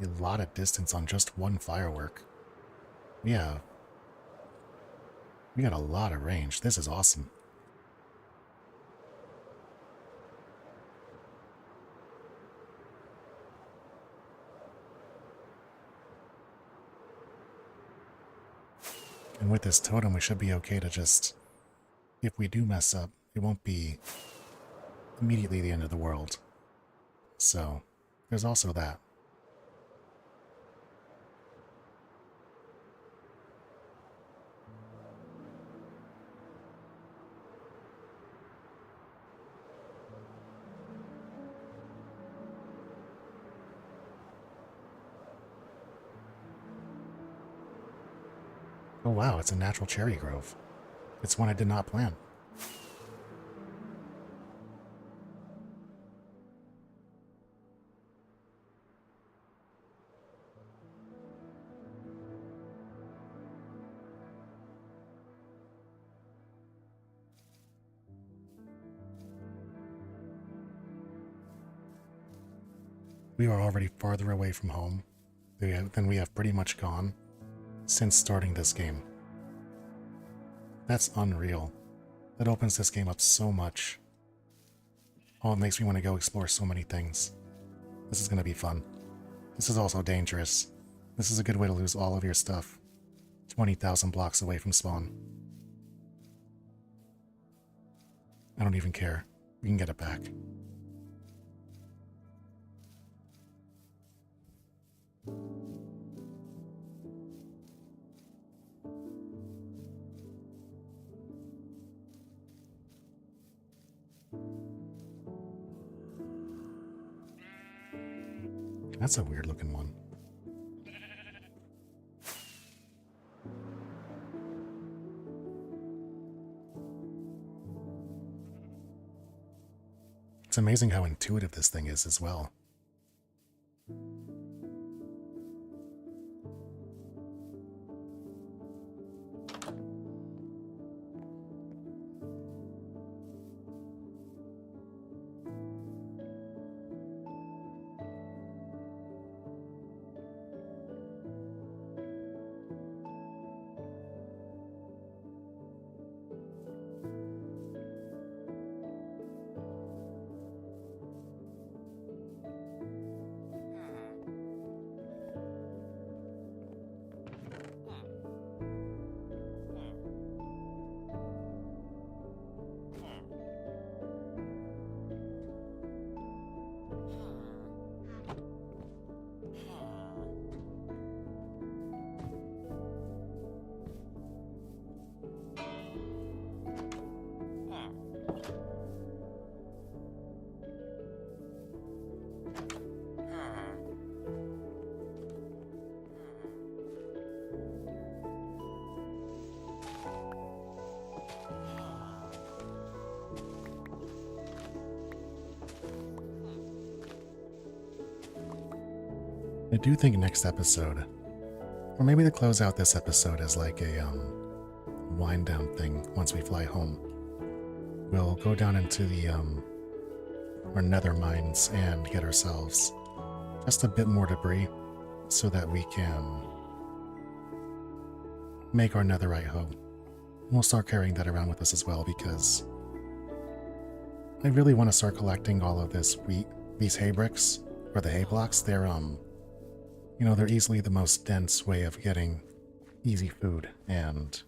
a lot of distance on just one firework. Yeah, we got a lot of range. This is awesome. And with this totem, we should be okay to just... If we do mess up, it won't be immediately the end of the world. So, there's also that. Oh wow, it's a natural cherry grove. It's one I did not plant. We are already farther away from home than we have pretty much gone since starting this game. That's unreal. That opens this game up so much. Oh, it makes me want to go explore so many things. This is going to be fun. This is also dangerous. This is a good way to lose all of your stuff. 20,000 blocks away from spawn. I don't even care. We can get it back. That's a weird looking one. It's amazing how intuitive this thing is as well. I do think next episode, or maybe to close out this episode as like a wind down thing once we fly home, we'll go down into the our nether mines and get ourselves just a bit more debris so that we can make our netherite hoe. We'll start carrying that around with us as well because I really want to start collecting all of this wheat, these hay bricks, or the hay blocks. They're you know, they're easily the most dense way of getting easy food, and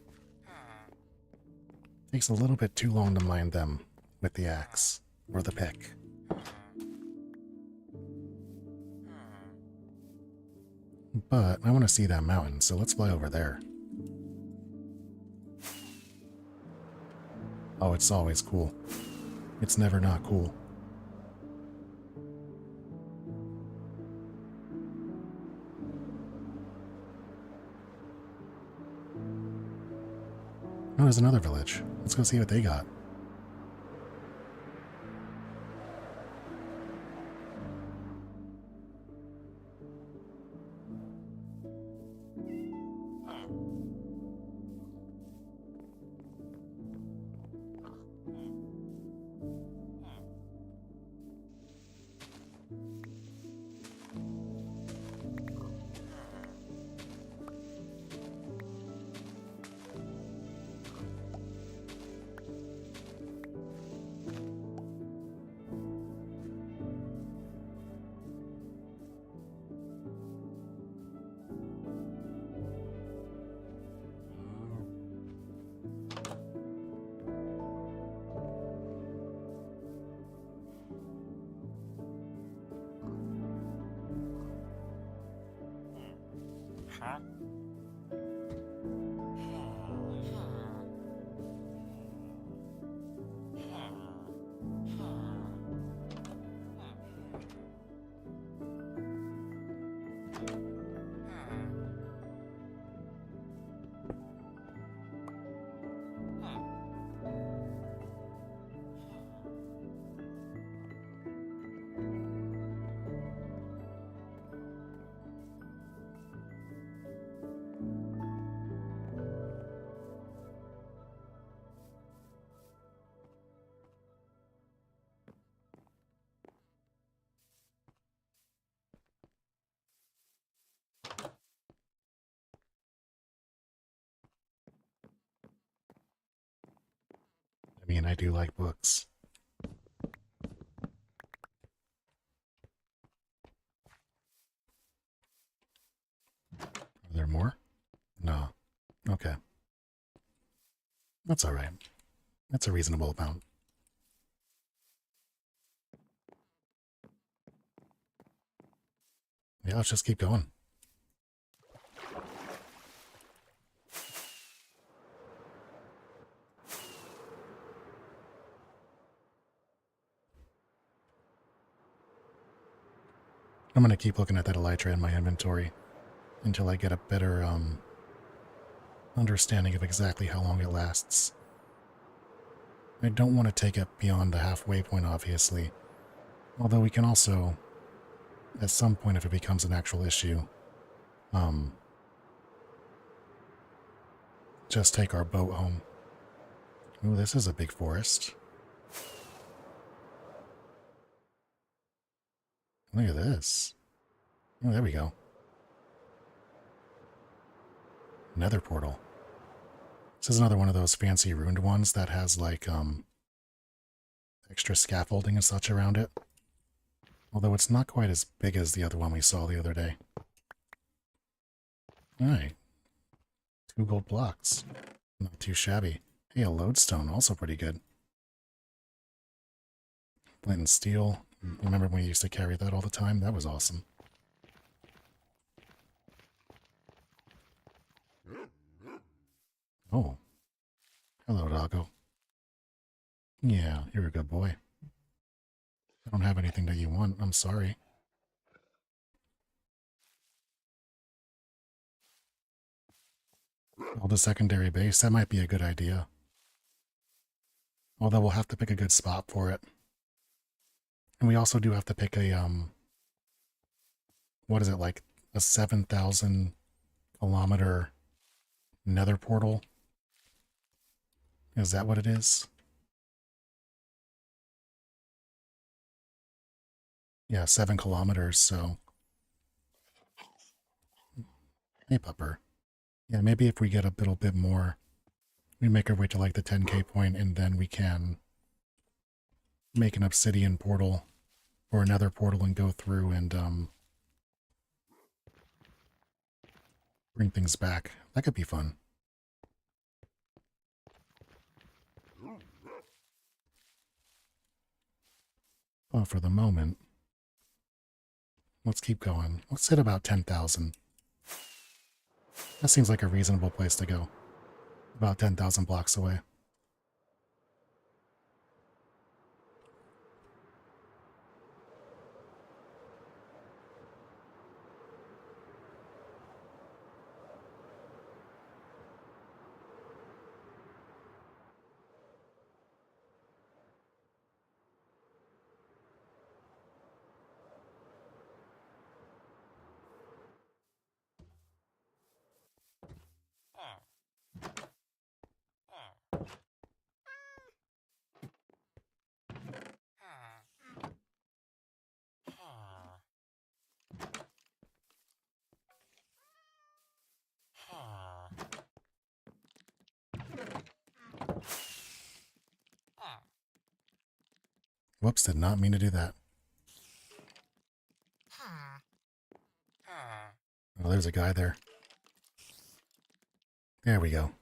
it takes a little bit too long to mine them with the axe or the pick. But I want to see that mountain, so let's fly over there. Oh, it's always cool. It's never not cool. Oh, there's another village. Let's go see what they got. I mean, I do like books. Are there more? No. Okay. That's alright. That's a reasonable amount. Yeah, let's just keep going. I'm gonna keep looking at that elytra in my inventory until I get a better understanding of exactly how long it lasts. I don't want to take it beyond the halfway point, obviously. Although we can also, at some point if it becomes an actual issue, just take our boat home. Ooh, this is a big forest. Look at this. Oh, there we go. Nether portal. This is another one of those fancy ruined ones that has like extra scaffolding and such around it. Although it's not quite as big as the other one we saw the other day. Alright. 2 gold blocks. Not too shabby. Hey, a lodestone, also pretty good. Flint and steel. Remember when we used to carry that all the time? That was awesome. Oh. Hello, doggo. Yeah, you're a good boy. I don't have anything that you want. I'm sorry. Build a secondary base. That might be a good idea. Although we'll have to pick a good spot for it. And we also do have to pick a, what is it, like a 7,000 kilometer nether portal? Is that what it is? Yeah, 7 kilometers, so... Hey, pupper. Yeah, maybe if we get a little bit more, we make our way to like the 10k point, and then we can make an obsidian portal or another portal and go through and bring things back. That could be fun. Well, for the moment, let's keep going. Let's hit about 10,000. That seems like a reasonable place to go. About 10,000 blocks away. Whoops, did not mean to do that. Oh, there's a guy there. There we go.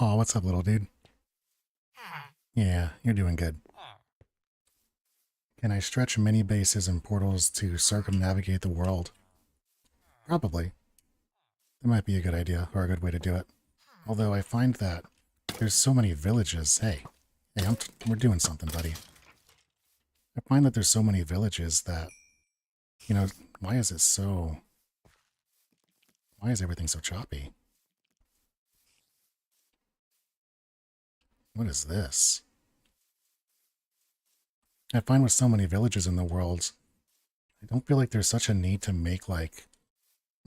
Oh, what's up, little dude? Yeah, you're doing good. Can I stretch many bases and portals to circumnavigate the world? Probably. That might be a good idea, or a good way to do it. Although I find that there's so many villages. Hey, we're doing something, buddy. I find that there's so many villages that, you know, why is it so... Why is everything so choppy? What is this? I find with so many villages in the world, I don't feel like there's such a need to make, like,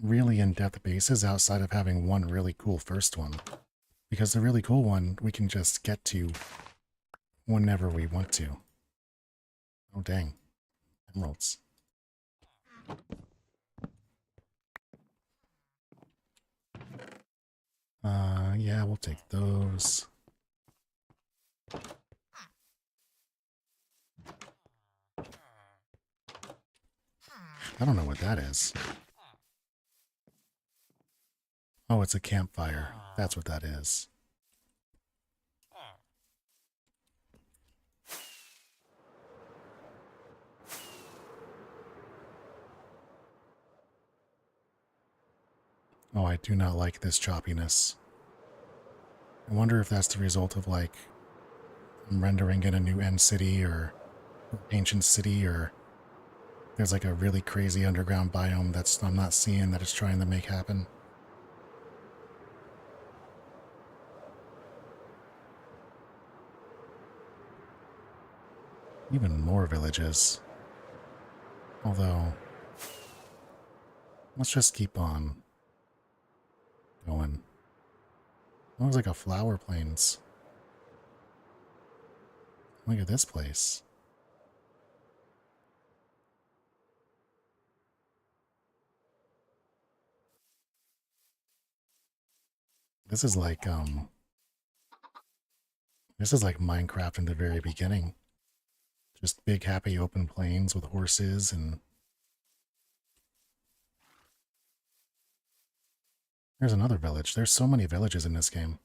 really in-depth bases outside of having one really cool first one. Because the really cool one, we can just get to whenever we want to. Oh, dang. Emeralds. Yeah, we'll take those. I don't know what that is. Oh, it's a campfire. That's what that is. Oh, I do not like this choppiness. I wonder if that's the result of, like, I'm rendering in a new end city or ancient city, or there's like a really crazy underground biome that's I'm not seeing that it's trying to make happen. Even more villages. Although, let's just keep on going. That looks like a flower plains. Look at this place. This is like, this is like Minecraft in the very beginning. Just big, happy open plains with horses and... There's another village. There's so many villages in this game.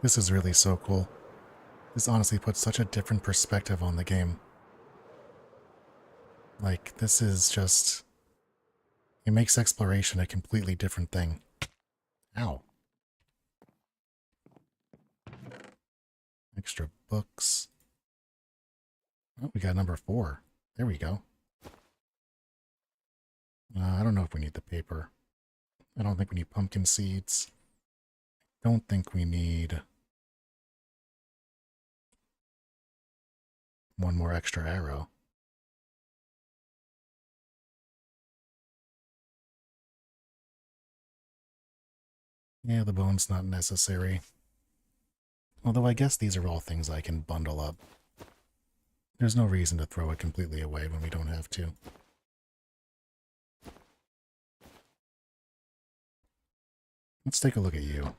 This is really so cool. This honestly puts such a different perspective on the game. Like, this is just... It makes exploration a completely different thing. Ow. Extra books. Oh, we got number 4. There we go. I don't know if we need the paper. I don't think we need pumpkin seeds. Don't think we need... one more extra arrow. Yeah, the bone's not necessary. Although I guess these are all things I can bundle up. There's no reason to throw it completely away when we don't have to. Let's take a look at you.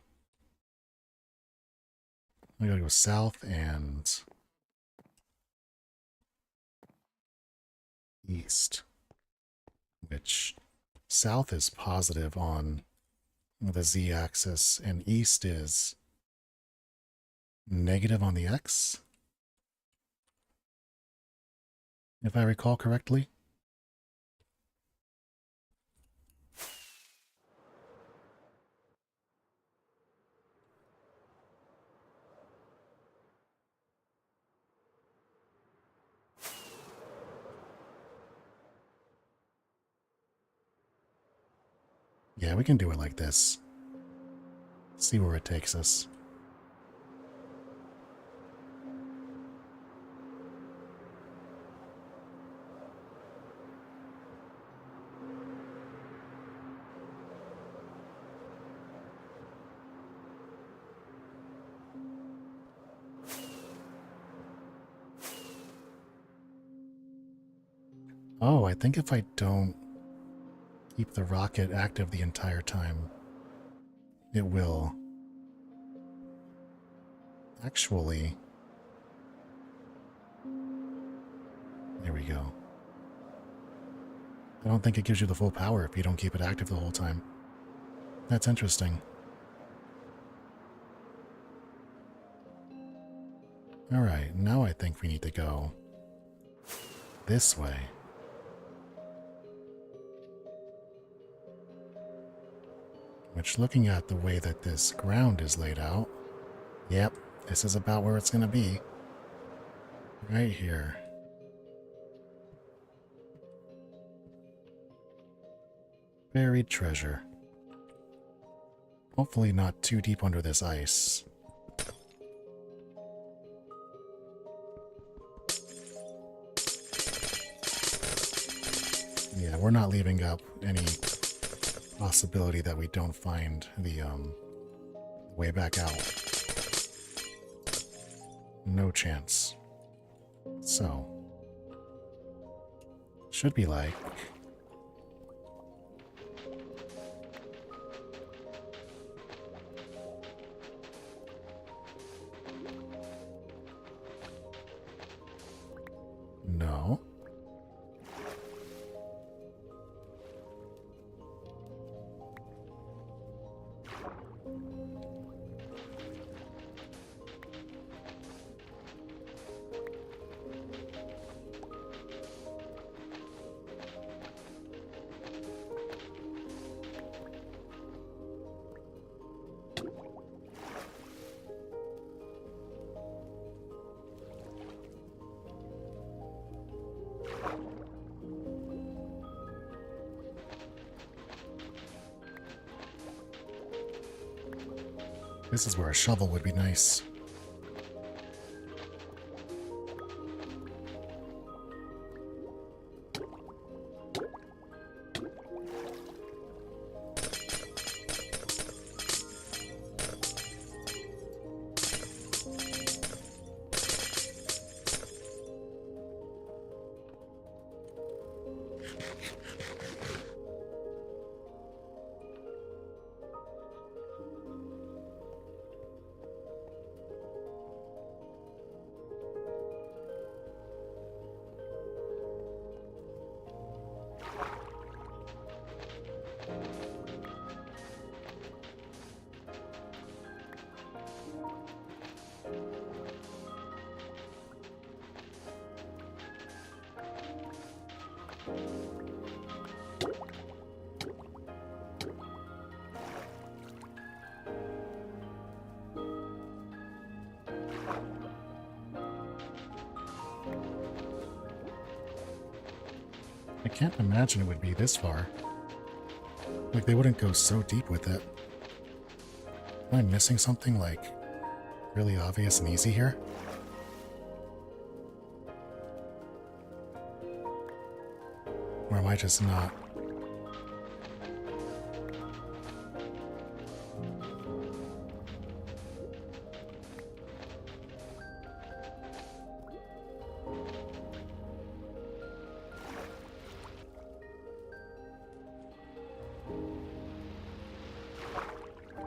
I gotta go south and east, which south is positive on the z-axis and east is negative on the x, if I recall correctly. Yeah, we can do it like this. See where it takes us. Oh, I think if I don't keep the rocket active the entire time, it will actually... There we go. I don't think it gives you the full power if you don't keep it active the whole time. That's interesting. Alright, now I think we need to go this way. Which, looking at the way that this ground is laid out, yep, this is about where it's going to be. Right here. Buried treasure. Hopefully not too deep under this ice. Yeah, we're not leaving up any possibility that we don't find the way back out. No chance. So, should be like... No. This is where a shovel would be nice. I can't imagine it would be this far. Like, they wouldn't go so deep with it. Am I missing something, like, really obvious and easy here? Or am I just not?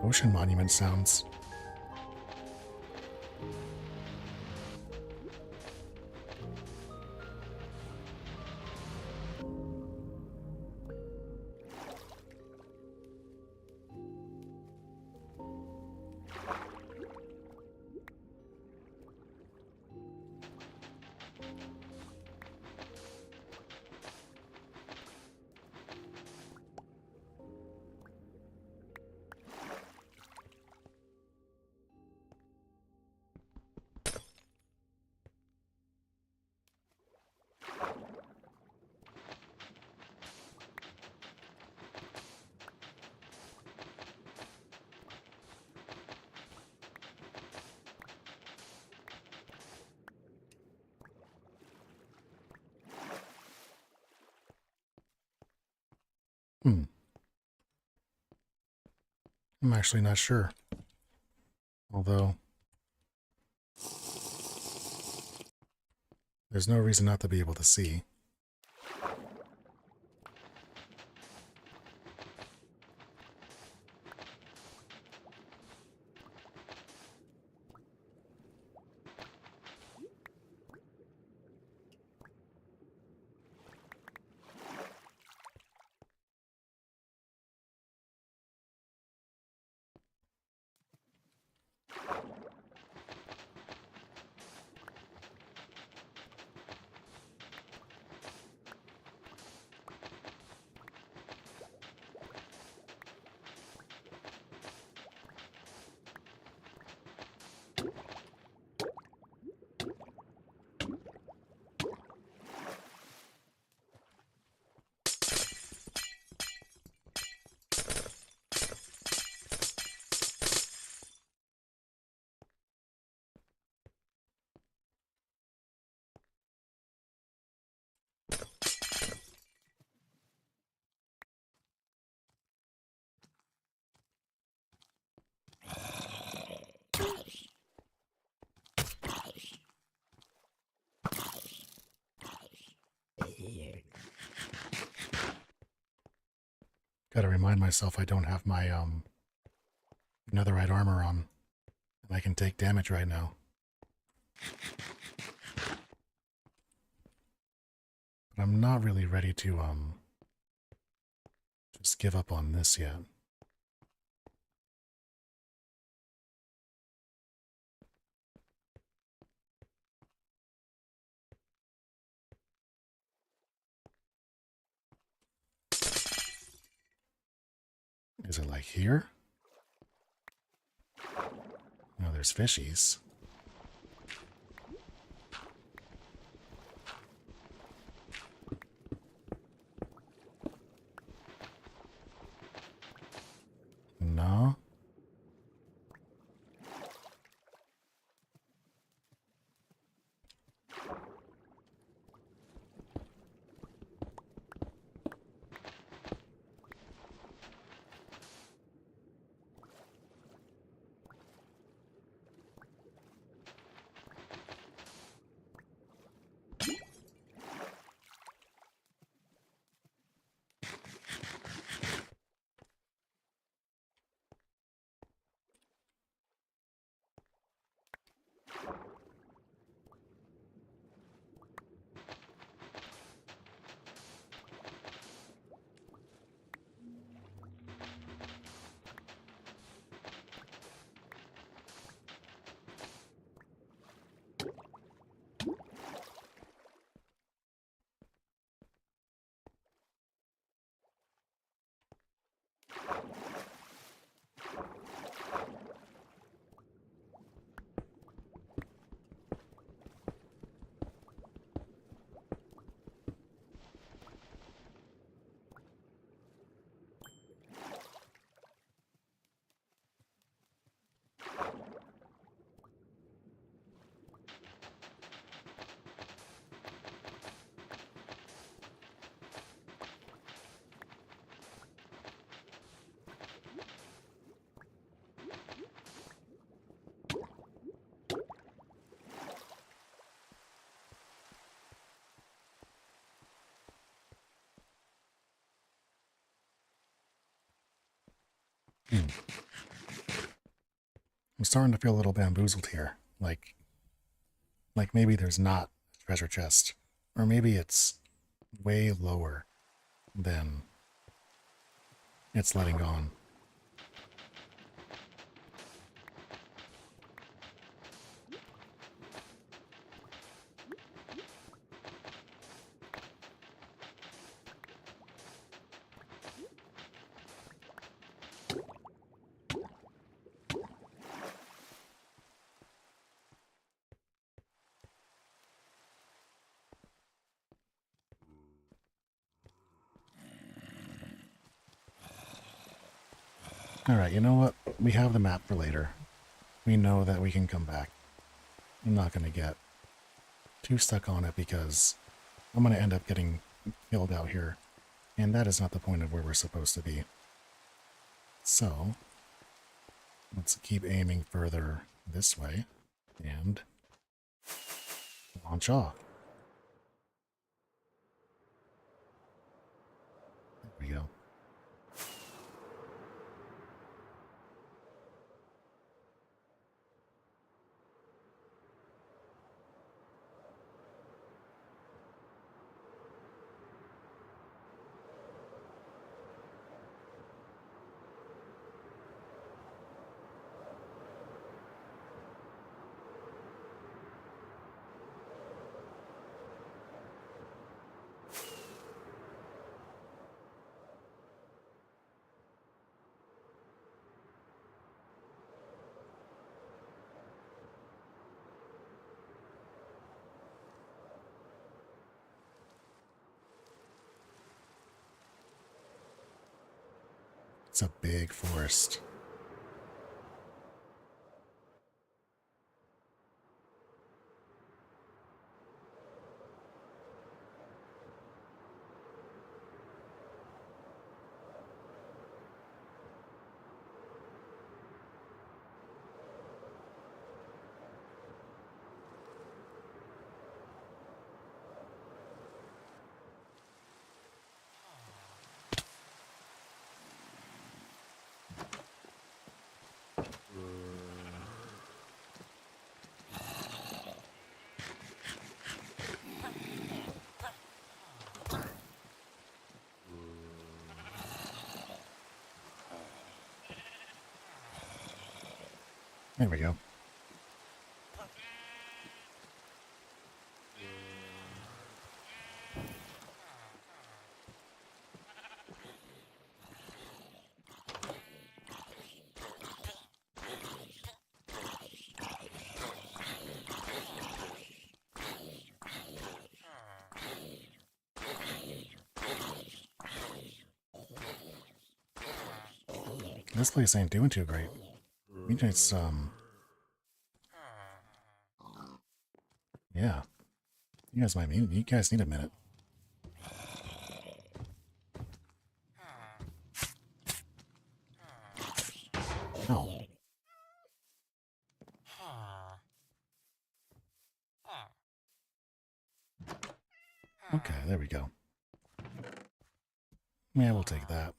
Ocean monument sounds. I'm actually not sure. Although, there's no reason not to be able to see. Gotta remind myself I don't have my, netherite armor on. And I can take damage right now. But I'm not really ready to, just give up on this yet. Is it like here? No, there's fishies. No. I'm starting to feel a little bamboozled here. Like maybe there's not a treasure chest. Or maybe it's way lower than it's letting on. Alright, you know what? We have the map for later. We know that we can come back. I'm not going to get too stuck on it because I'm going to end up getting killed out here. And that is not the point of where we're supposed to be. So, Let's keep aiming further this way and launch off. There we go. It's a big forest. There we go. This place ain't doing too great. We need some... Yeah. You guys need a minute. Oh. Okay, there we go. Yeah, we'll take that.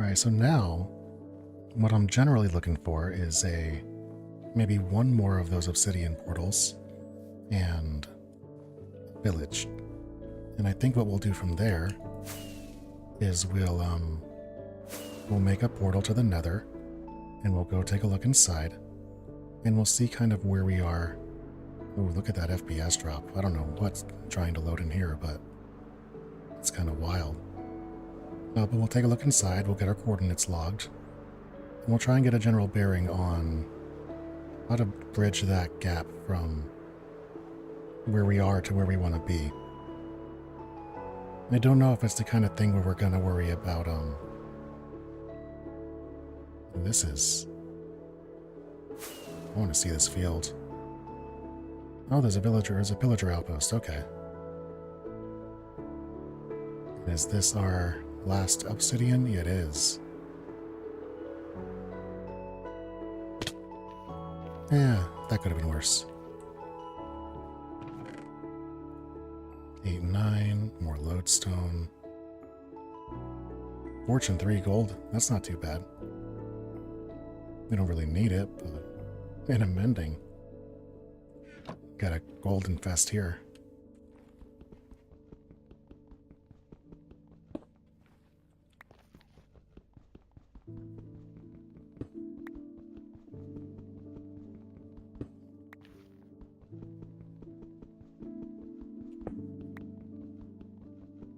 Alright, so now what I'm generally looking for is maybe one more of those obsidian portals and a village. And I think what we'll do from there is we'll make a portal to the nether, and we'll go take a look inside, and we'll see kind of where we are. Ooh, look at that FPS drop. I don't know what's trying to load in here, but it's kind of wild. But we'll take a look inside, we'll get our coordinates logged, and we'll try and get a general bearing on how to bridge that gap from where we are to where we want to be. I don't know if it's the kind of thing where we're going to worry about, this is... I want to see this field. Oh, there's a pillager outpost, okay. Is this our last obsidian? Yeah, it is. Yeah, that could have been worse. 8, 9, more lodestone. Fortune 3 gold, that's not too bad. We don't really need it, but... And a mending. Got a golden fest here.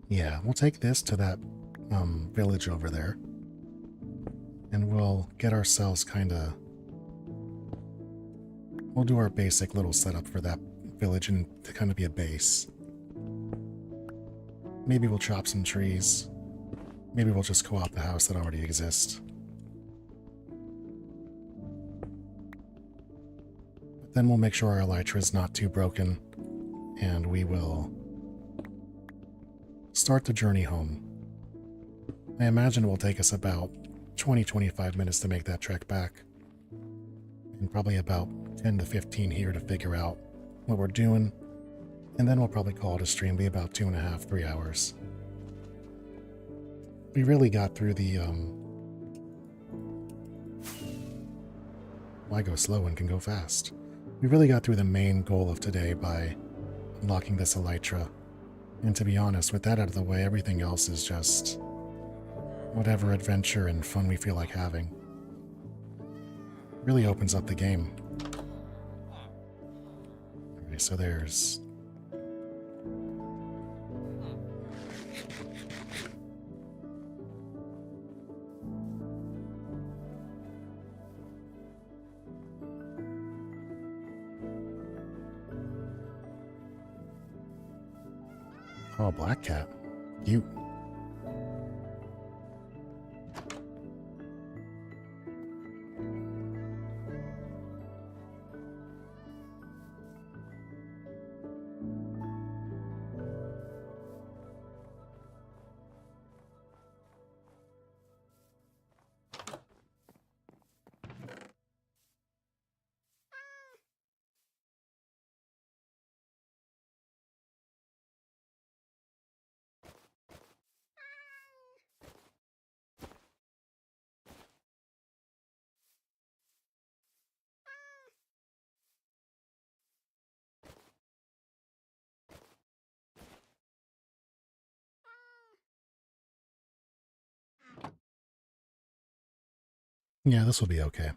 Yeah, we'll take this to that village over there. And we'll get ourselves kinda... We'll do our basic little setup for that village and to kind of be a base. Maybe we'll chop some trees. Maybe we'll just co-op the house that already exists. But then we'll make sure our elytra is not too broken, and we will start the journey home. I imagine it will take us about 20-25 minutes to make that trek back, and probably about 10 to 15 here to figure out what we're doing, and then we'll probably call it a stream, be about 2.5, 3 hours. We really got through the, why go slow and can go fast? We really got through the main goal of today by unlocking this elytra, and to be honest, with that out of the way, everything else is just whatever adventure and fun we feel like having. Really opens up the game. Okay, so there's... Oh, black cat. Cute. Yeah, this will be okay.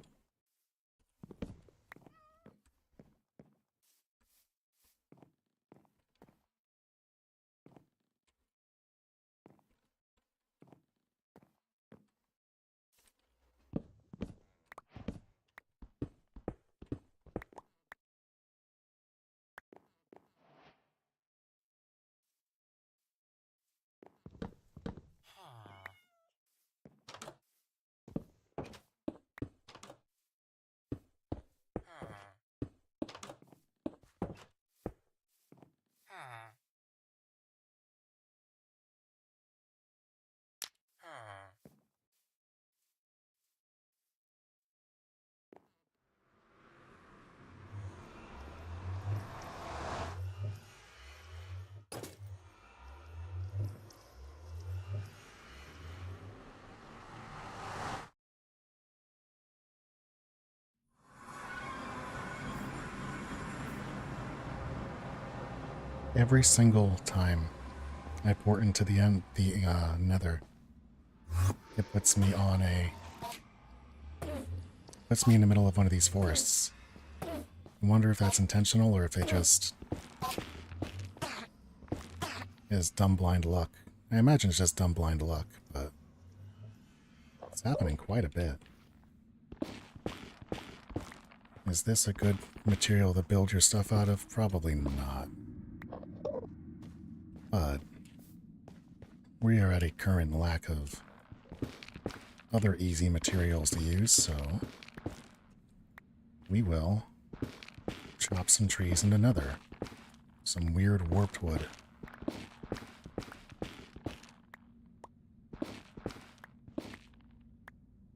Every single time I port into the nether, it puts me on puts me in the middle of one of these forests. I wonder if that's intentional or if they just is dumb blind luck. I imagine it's just dumb blind luck, but it's happening quite a bit. Is this a good material to build your stuff out of? Probably not. But we are at a current lack of other easy materials to use, so we will chop some trees into nether. Some weird warped wood.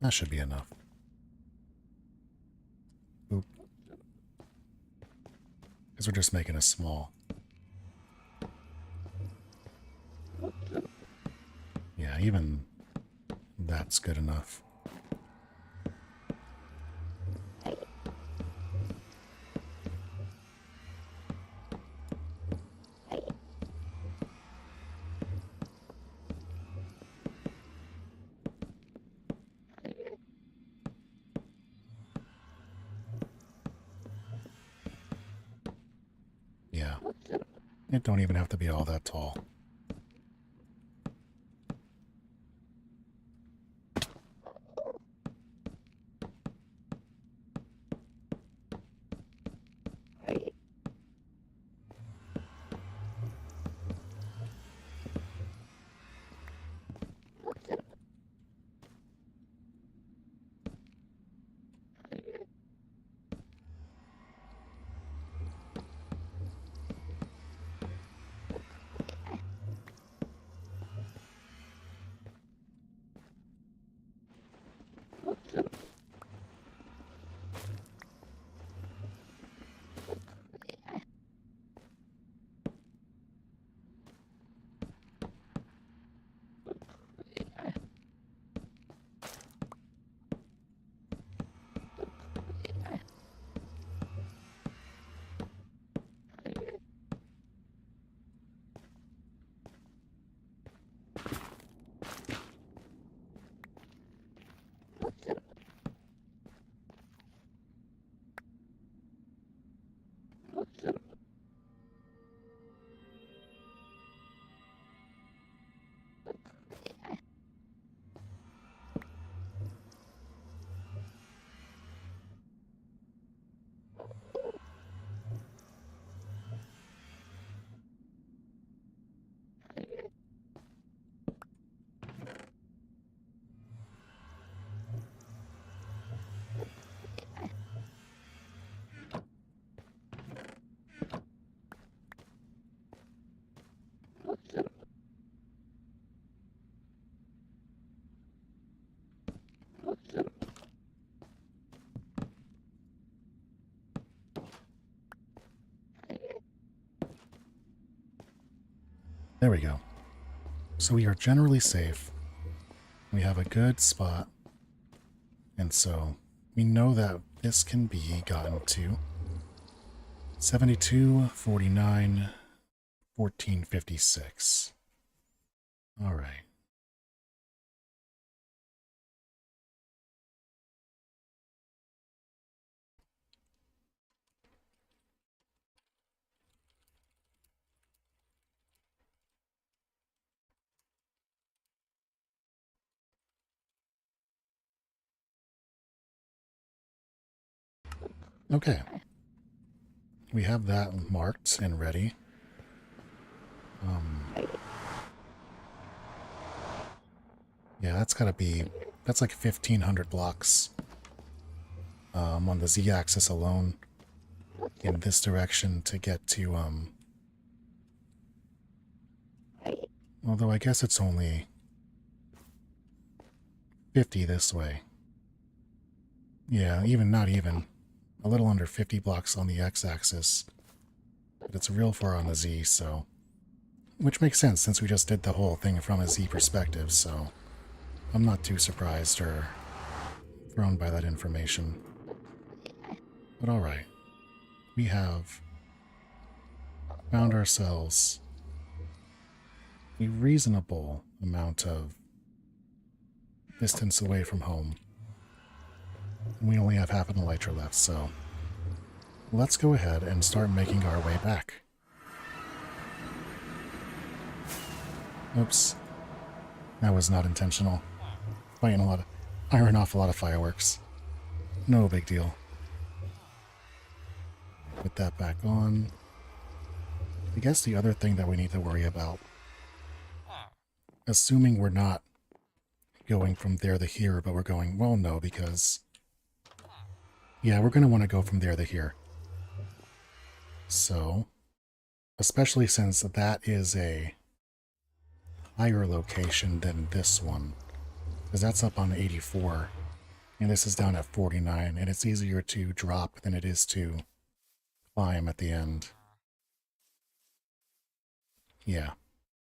That should be enough. Oop. Because we're just making a small. Yeah, even that's good enough. Yeah, it don't even have to be all that tall. There we go. So we are generally safe. We have a good spot. And so we know that this can be gotten to 72, 49, 1456. All right. Okay. We have that marked and ready. Yeah, that's gotta be, that's like 1,500 blocks on the z-axis alone in this direction to get to, although I guess it's only 50 this way. Yeah, not even. A little under 50 blocks on the x-axis. But it's real far on the z, so... Which makes sense, since we just did the whole thing from a z perspective, so... I'm not too surprised or thrown by that information. But alright. We have found ourselves a reasonable amount of distance away from home. We only have half an elytra left, so let's go ahead and start making our way back. Oops. That was not intentional. Firing off a lot of fireworks. No big deal. Put that back on. I guess the other thing that we need to worry about, assuming we're not going from there to here, but we're going, well, no, because, yeah, we're going to want to go from there to here. So, especially since that is a higher location than this one, because that's up on 84, and this is down at 49, and it's easier to drop than it is to climb at the end. Yeah,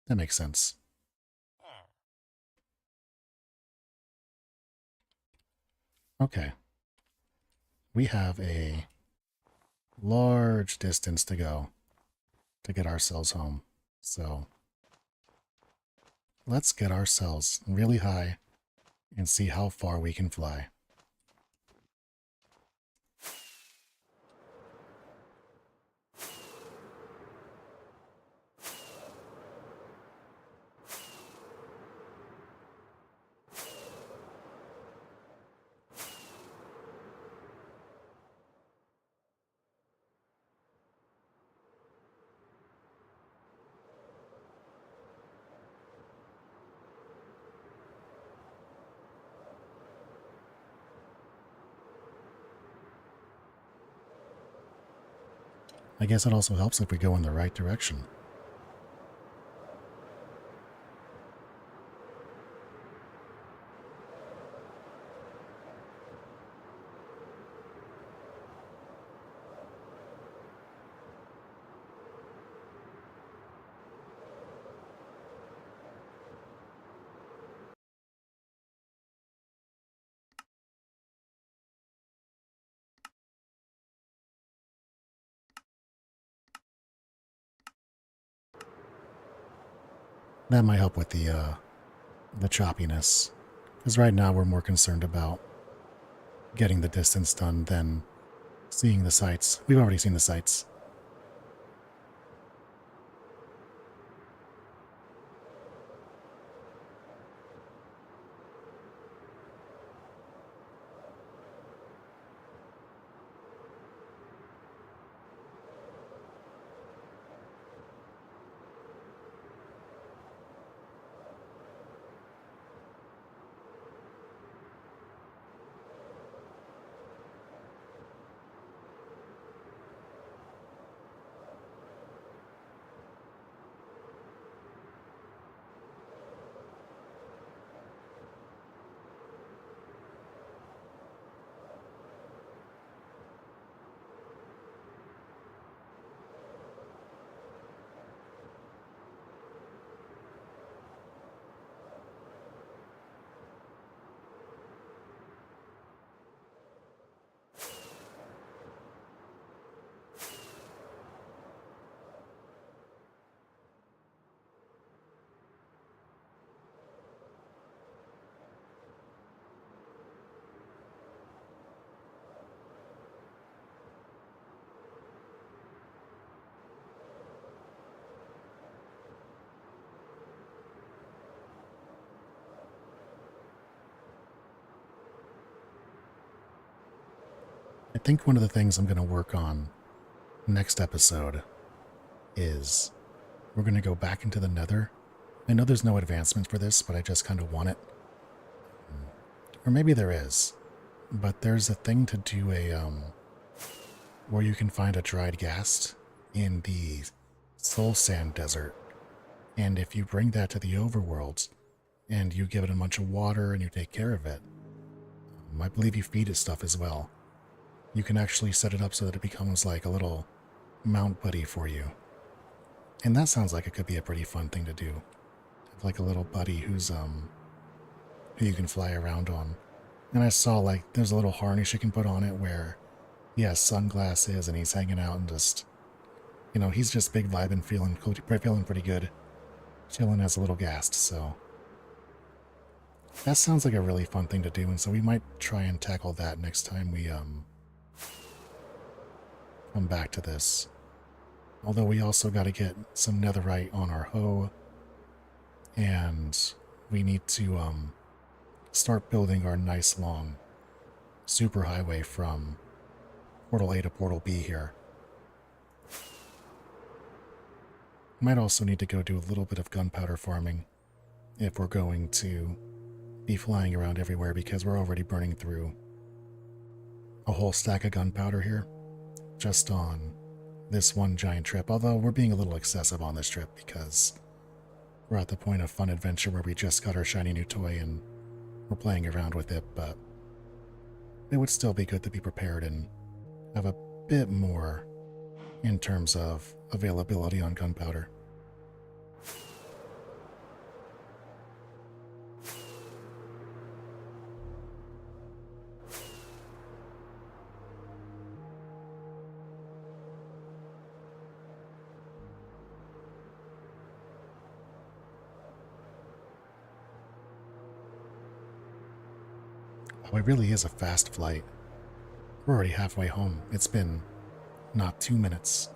that makes sense. Okay. We have a large distance to go to get ourselves home. So let's get ourselves really high and see how far we can fly. I guess it also helps if we go in the right direction. That might help with the choppiness, because right now we're more concerned about getting the distance done than seeing the sights. We've already seen the sights. I think one of the things I'm going to work on next episode is we're going to go back into the Nether. I know there's no advancement for this, but I just kind of want it. Or maybe there is. But there's a thing to do where you can find a dried ghast in the Soul Sand Desert. And if you bring that to the overworld and you give it a bunch of water and you take care of it, I believe you feed it stuff as well. You can actually set it up so that it becomes like a little mount buddy for you. And that sounds like it could be a pretty fun thing to do. Have like a little buddy who you can fly around on. And I saw like there's a little harness you can put on it where he has sunglasses and he's hanging out and just you know, he's just big vibing, feeling pretty good, chilling as a little gassed. So that sounds like a really fun thing to do, and so we might try and tackle that next time we come back to this. Although we also got to get some netherite on our hoe, and we need to start building our nice long superhighway from Portal A to Portal B here. Might also need to go do a little bit of gunpowder farming if we're going to be flying around everywhere, because we're already burning through a whole stack of gunpowder here just on this one giant trip. Although we're being a little excessive on this trip because we're at the point of fun adventure where we just got our shiny new toy and we're playing around with it, but it would still be good to be prepared and have a bit more in terms of availability on gunpowder. Oh, it really is a fast flight. We're already halfway home. It's been not 2 minutes.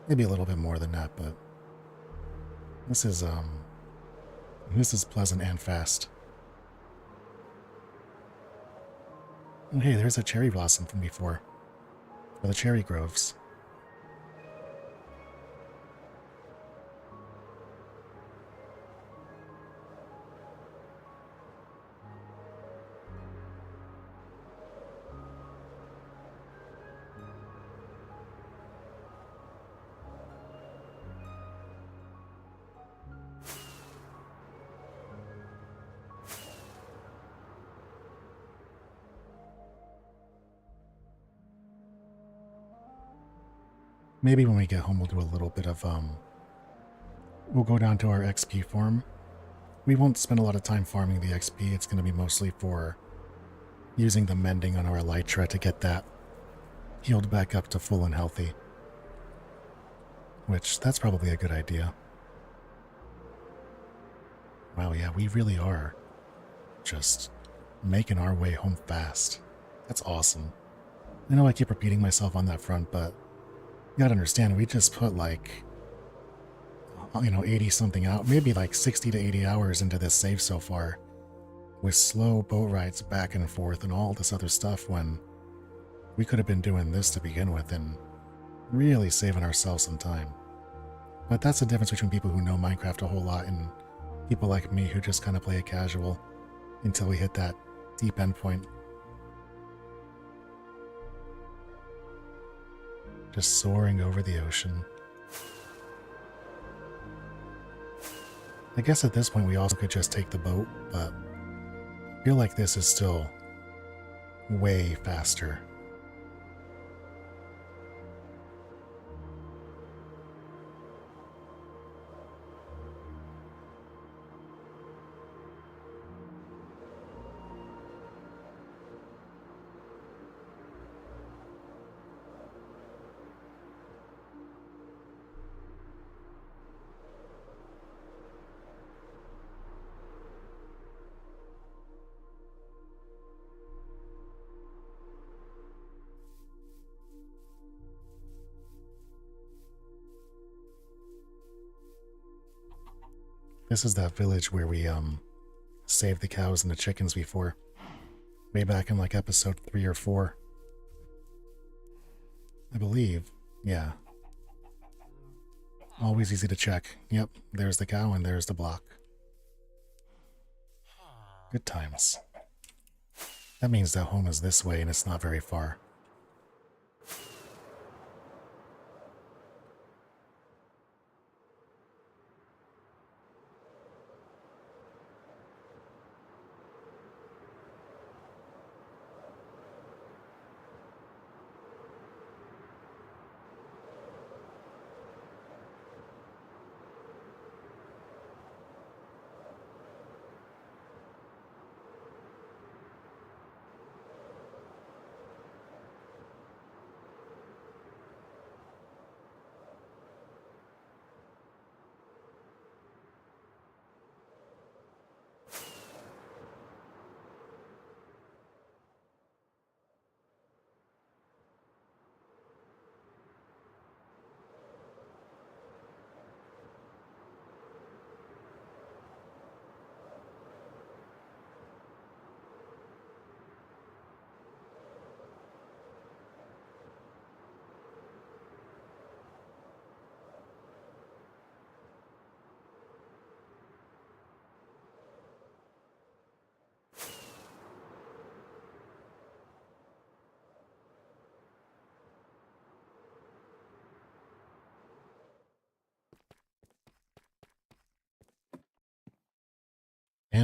Maybe a little bit more than that, but this is pleasant and fast. Oh, hey, there's a cherry blossom from before. For the cherry groves. Maybe when we get home we'll do a little bit of, we'll go down to our XP farm. We won't spend a lot of time farming the XP, it's going to be mostly for using the mending on our elytra to get that healed back up to full and healthy. Which, that's probably a good idea. Wow, yeah, we really are just making our way home fast. That's awesome. I know I keep repeating myself on that front, but you gotta understand, we just put like, 80 something out, maybe like 60 to 80 hours into this save so far, with slow boat rides back and forth and all this other stuff, when we could have been doing this to begin with and really saving ourselves some time. But that's the difference between people who know Minecraft a whole lot and people like me who just kind of play it casual until we hit that deep end point. Just soaring over the ocean. I guess at this point we also could just take the boat, but I feel like this is still way faster. This is that village where we saved the cows and the chickens before. Way back in like episode 3 or 4. I believe. Yeah. Always easy to check. Yep, there's the cow and there's the block. Good times. That means that home is this way and it's not very far.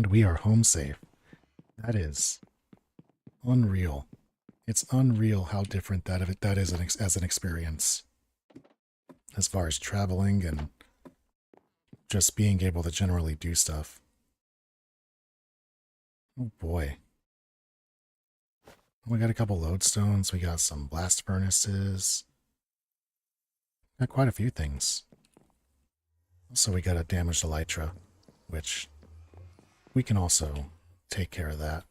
And we are home safe. That is unreal. It's unreal how different that is as an experience. As far as traveling and just being able to generally do stuff. Oh boy. We got a couple lodestones. We got some blast furnaces. Got quite a few things. So we got a damaged elytra, which we can also take care of that.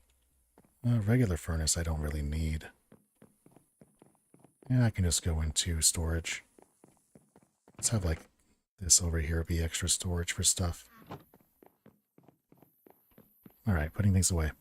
Regular furnace I don't really need. Yeah, I can just go into storage. Let's have like this over here be extra storage for stuff. Alright, putting things away.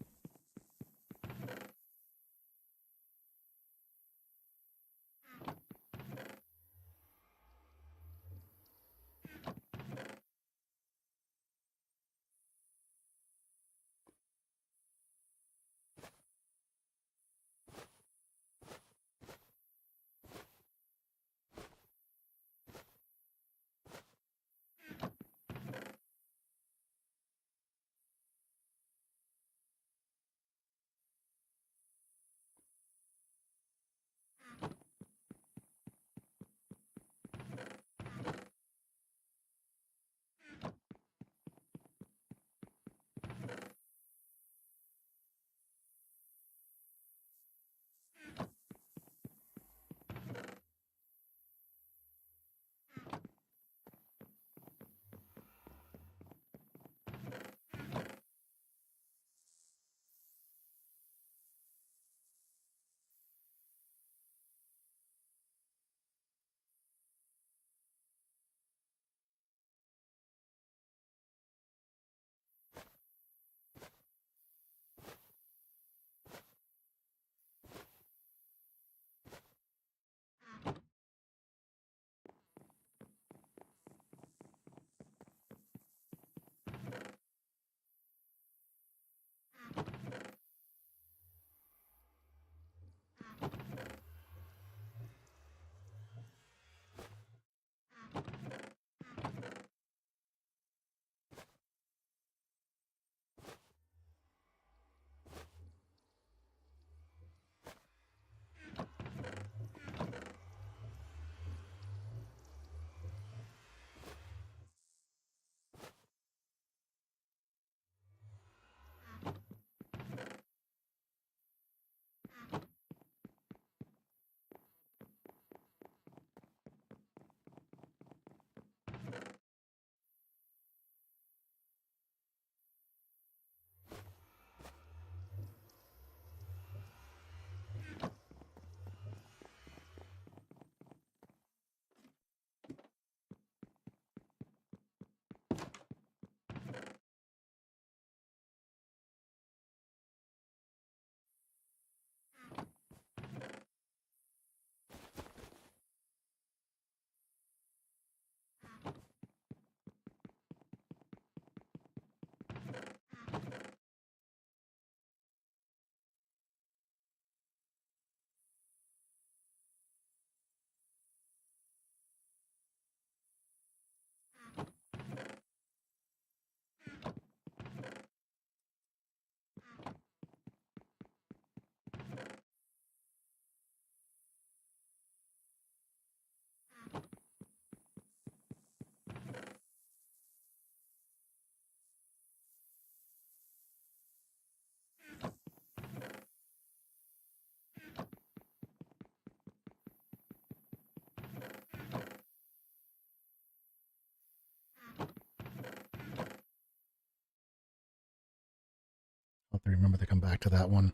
I'll have to remember to come back to that one,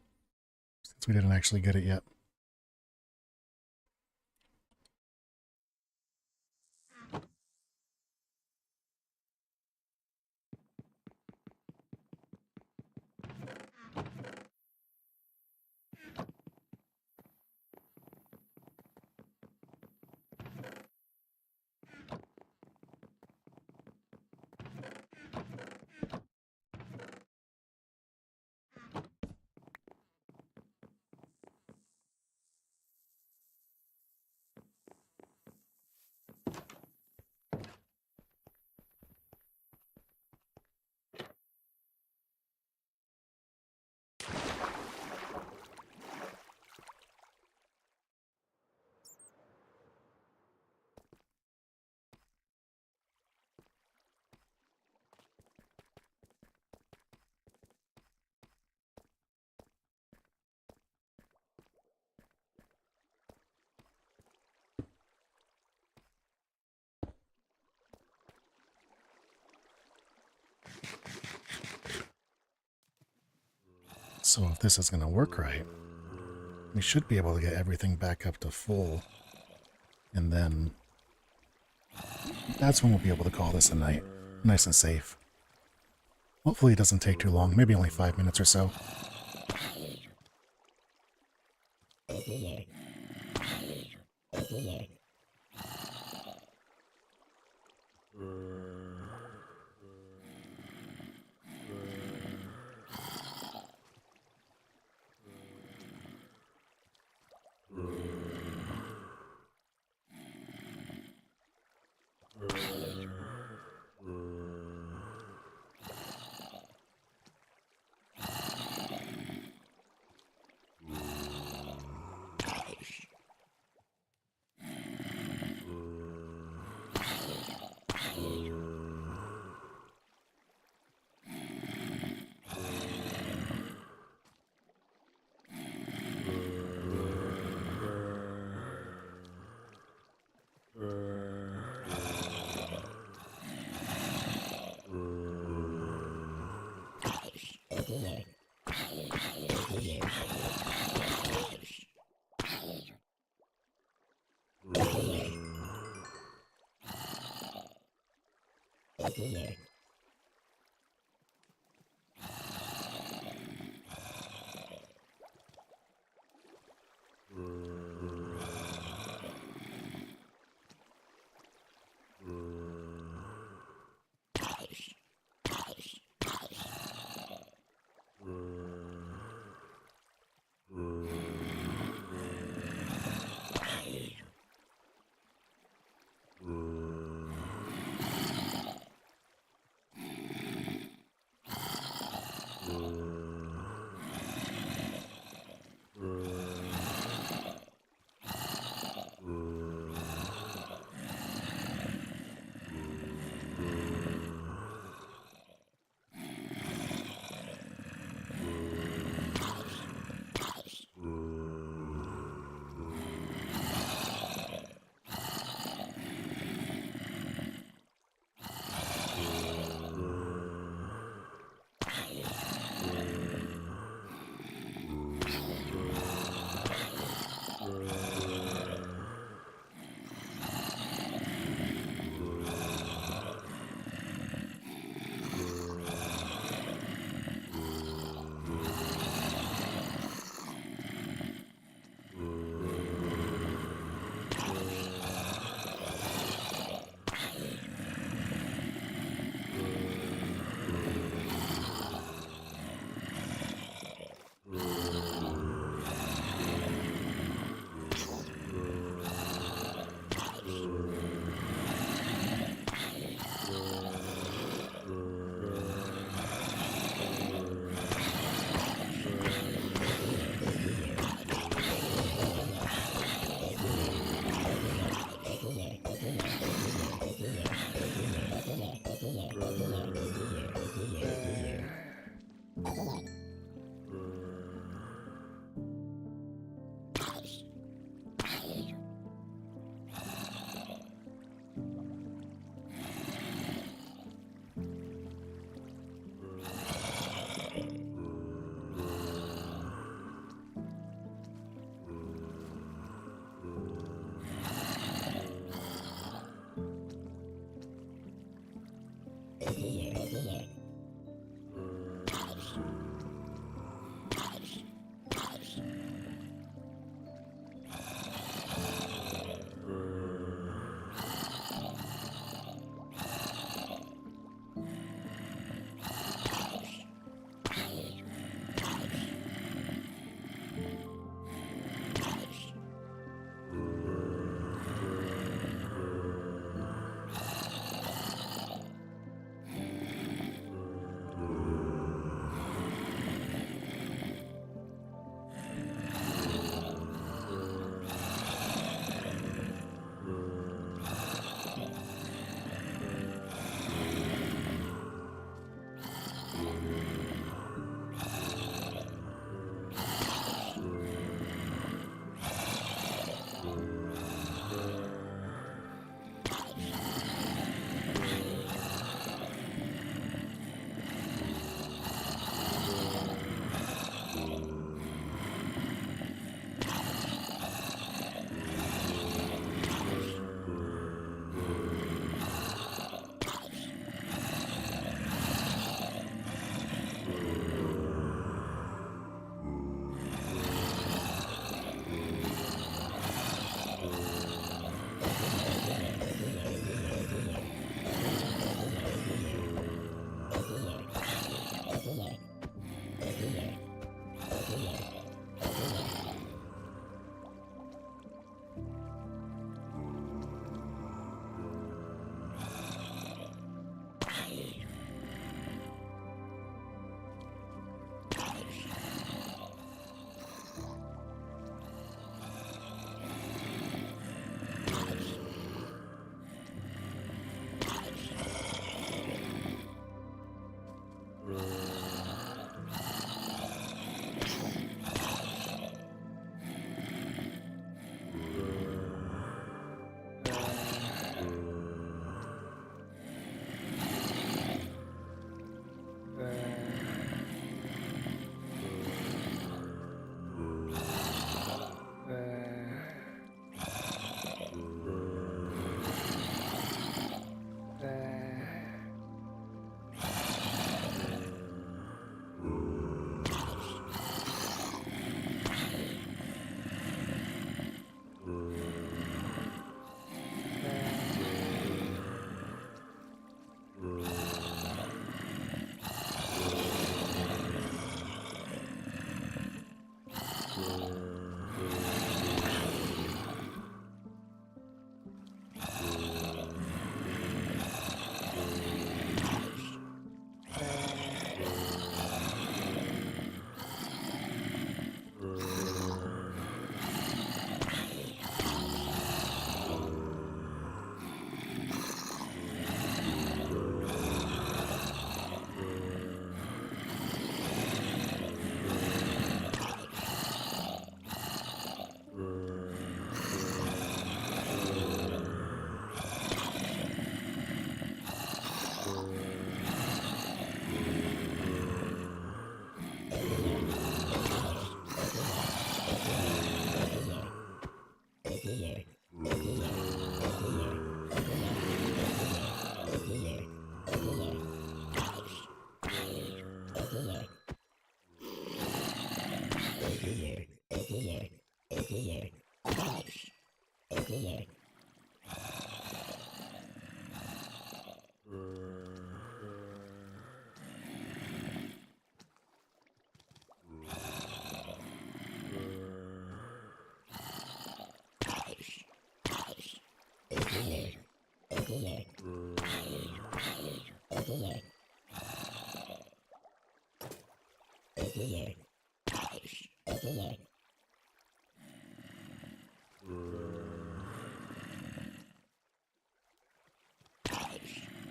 since we didn't actually get it yet. So if this is going to work right, we should be able to get everything back up to full. And then that's when we'll be able to call this a night. Nice and safe. Hopefully it doesn't take too long, maybe only 5 minutes or so.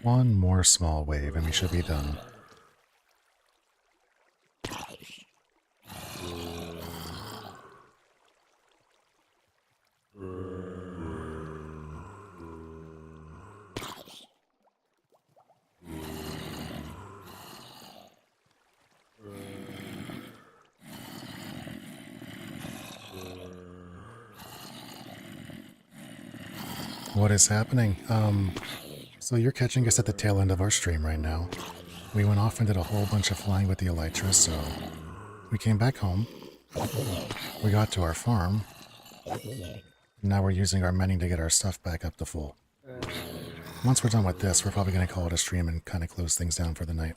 One more small wave and we should be done. What is happening? So you're catching us at the tail end of our stream right now. We went off and did a whole bunch of flying with the elytra, so we came back home. We got to our farm. Now we're using our mending to get our stuff back up to full. Once we're done with this, we're probably going to call it a stream and kind of close things down for the night.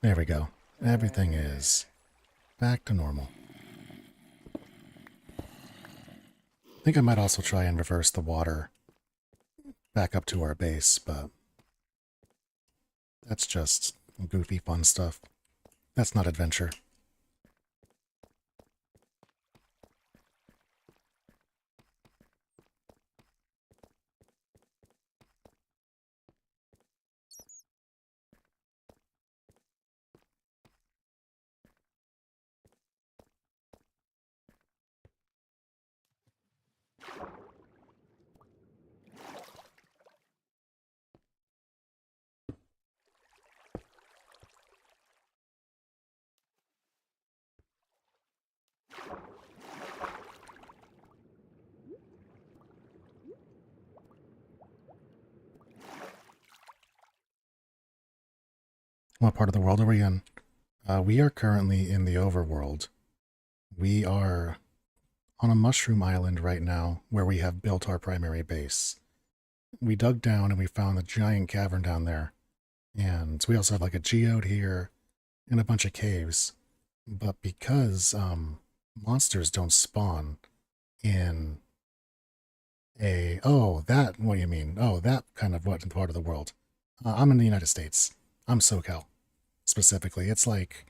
There we go. Everything is back to normal. I think I might also try and reverse the water back up to our base, but that's just goofy fun stuff. That's not adventure. What part of the world are we in? We are currently in the overworld. We are on a mushroom island right now where we have built our primary base. We dug down and we found a giant cavern down there. And we also have like a geode here and a bunch of caves. But because monsters don't spawn in a... Oh, that, what do you mean? Oh, that kind of what part of the world? I'm in the United States. I'm SoCal, specifically. It's like...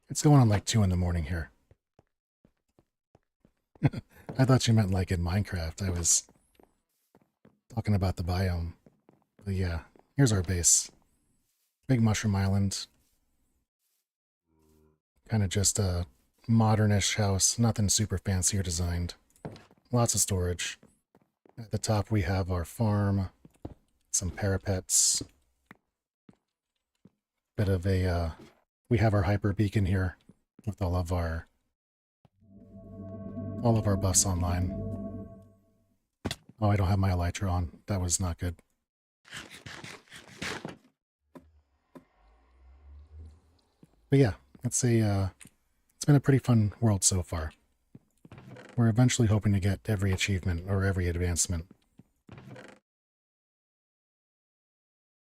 It's going on like 2 in the morning here. I thought you meant like in Minecraft. I was talking about the biome. But yeah, here's our base. Big mushroom island. Kind of just a modernish house. Nothing super fancy or designed. Lots of storage. At the top we have our farm. Some parapets. Bit of a... we have our hyper beacon here with all of our buffs online. Oh, I don't have my elytra on. That was not good. But yeah, it's been a pretty fun world so far. We're eventually hoping to get every achievement or every advancement.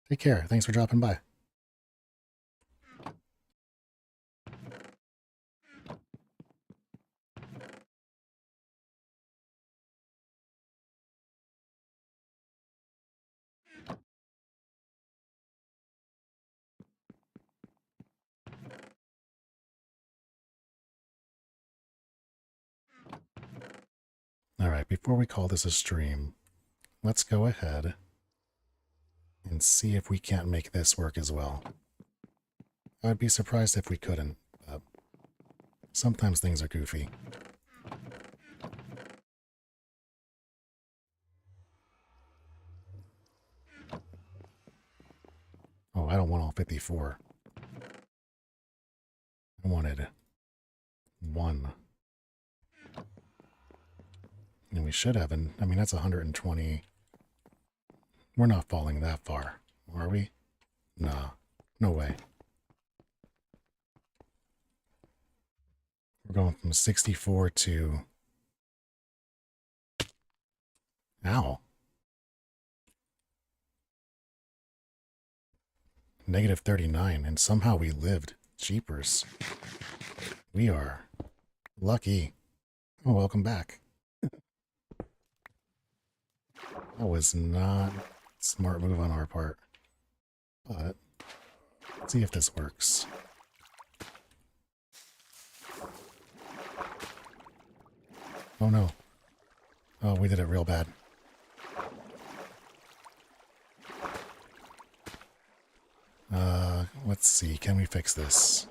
Take care. Thanks for dropping by. Alright, before we call this a stream, let's go ahead and see if we can't make this work as well. I'd be surprised if we couldn't, but sometimes things are goofy. I don't want all 54. I wanted 1. And we should have, I mean, that's 120. We're not falling that far, are we? Nah, no way. We're going from 64 to... Ow. Negative 39, and somehow we lived. Jeepers. We are lucky. Oh, welcome back. That was not a smart move on our part. But, let's see if this works. Oh no. Oh, we did it real bad. Let's see. Can we fix this?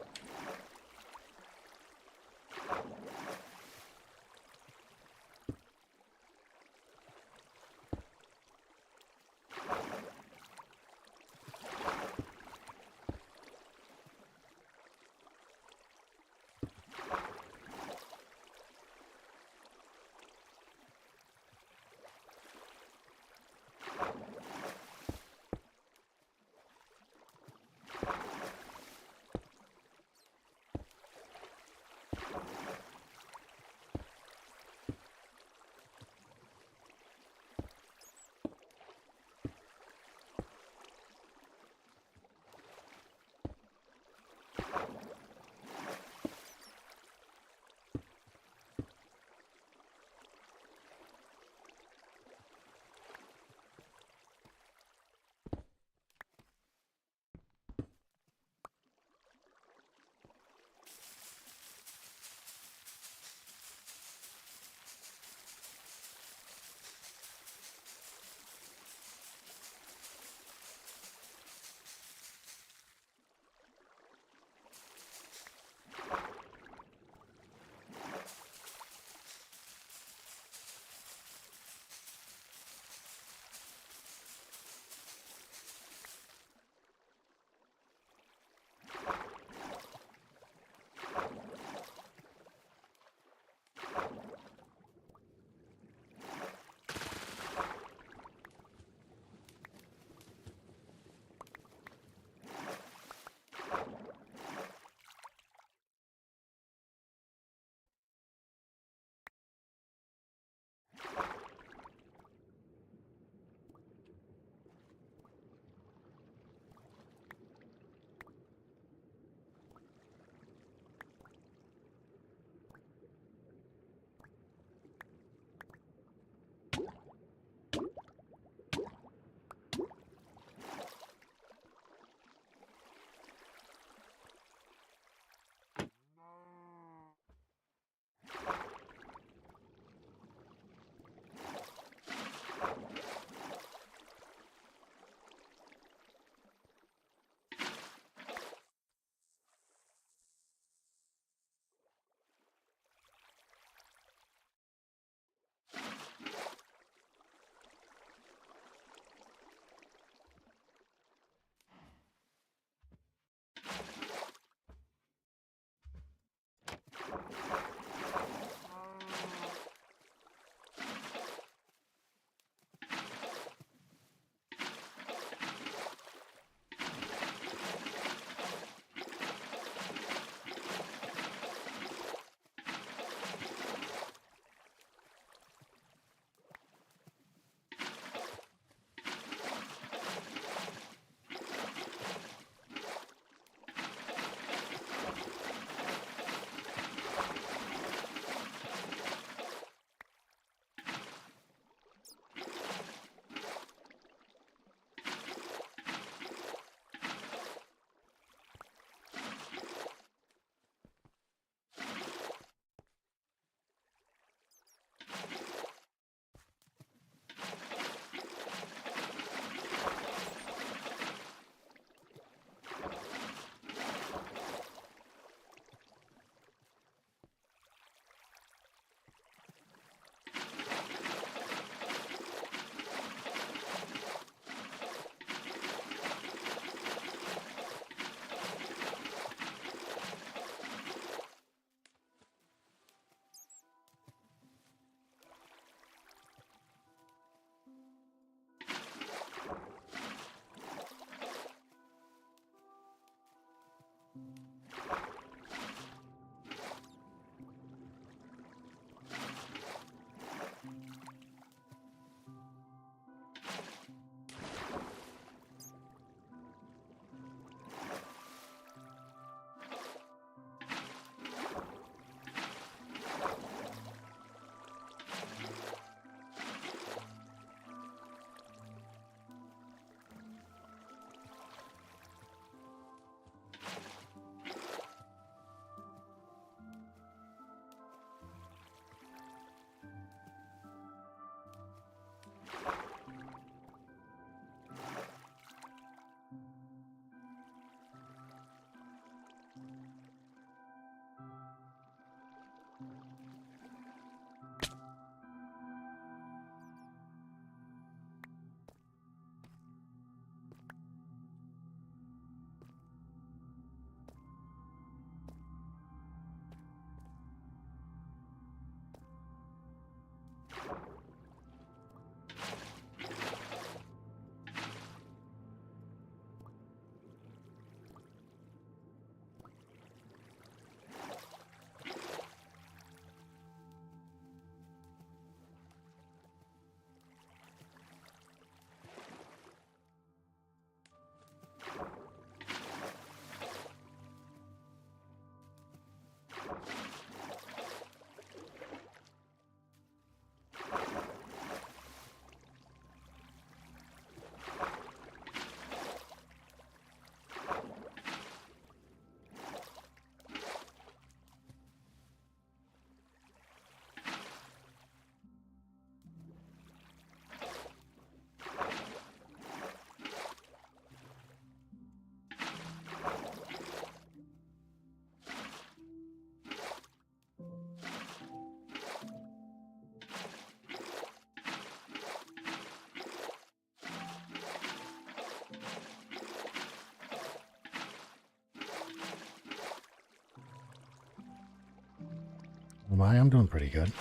Well, I'm doing pretty good.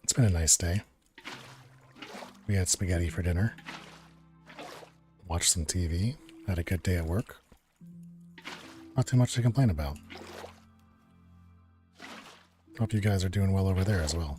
It's been a nice day. We had spaghetti for dinner. Watched some TV. Had a good day at work. Not too much to complain about. Hope you guys are doing well over there as well.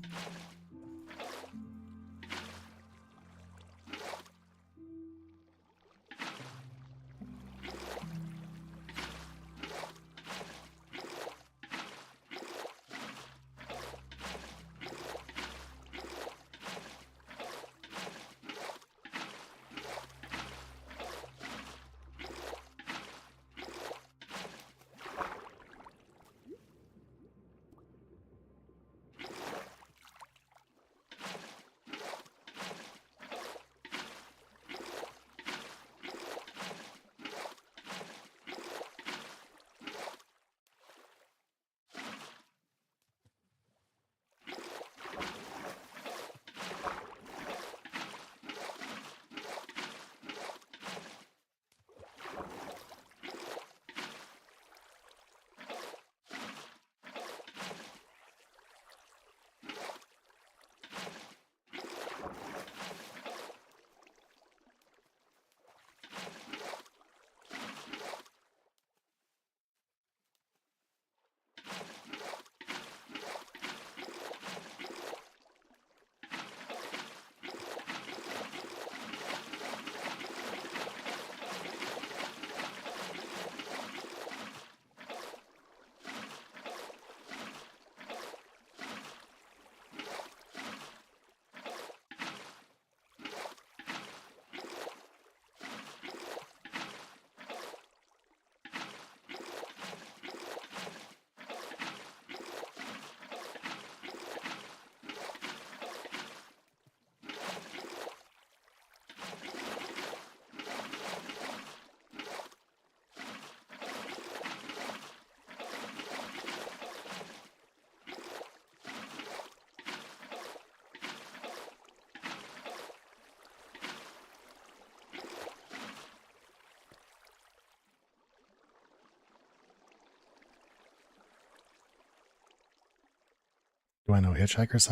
Do I know Hitchhiker's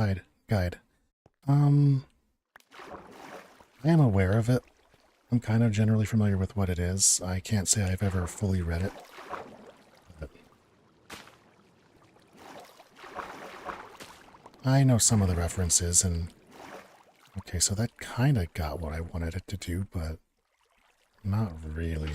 Guide? I am aware of it. I'm kind of generally familiar with what it is. I can't say I've ever fully read it. But I know some of the references, and okay, so that kind of got what I wanted it to do, but not really.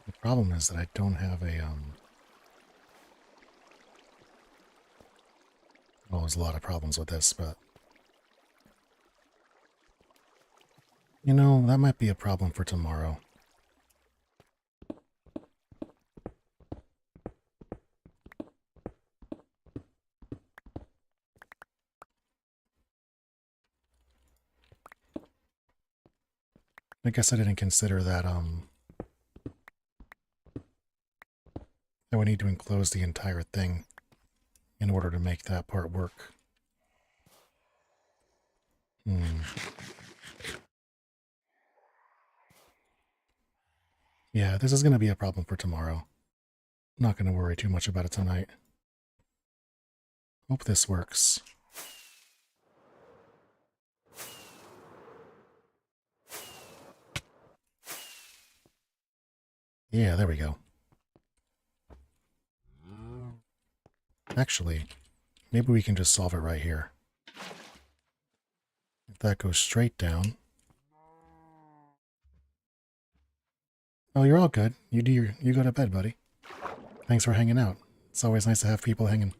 The problem is that I don't have a, well, there's a lot of problems with this, but you know, that might be a problem for tomorrow. I guess I didn't consider that, I would need to enclose the entire thing in order to make that part work. Yeah, this is going to be a problem for tomorrow. I'm not going to worry too much about it tonight. Hope this works. Yeah, there we go. Actually, maybe we can just solve it right here. If that goes straight down... Oh, you're all good. You go to bed, buddy. Thanks for hanging out. It's always nice to have people hanging.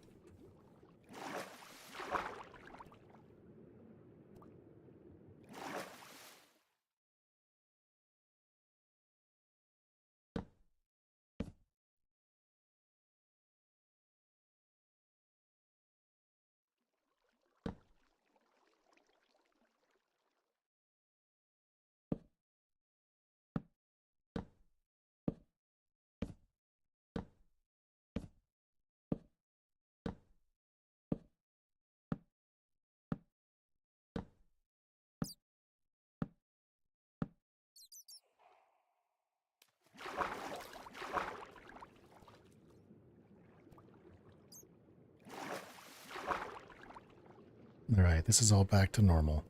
Alright, this is all back to normal.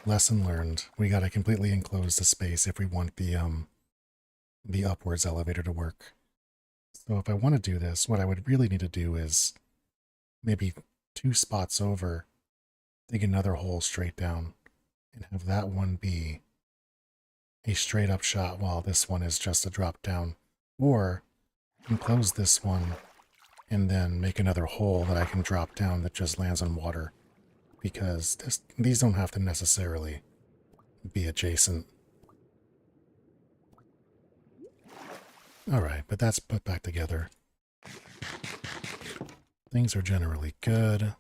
Lesson learned. We gotta completely enclose the space if we want the upwards elevator to work. So if I want to do this, what I would really need to do is maybe 2 spots over, dig another hole straight down, and have that one be a straight up shot while this one is just a drop down. Or enclose this one and then make another hole that I can drop down that just lands on water. Because these don't have to necessarily be adjacent. Alright, but that's put back together. Things are generally good.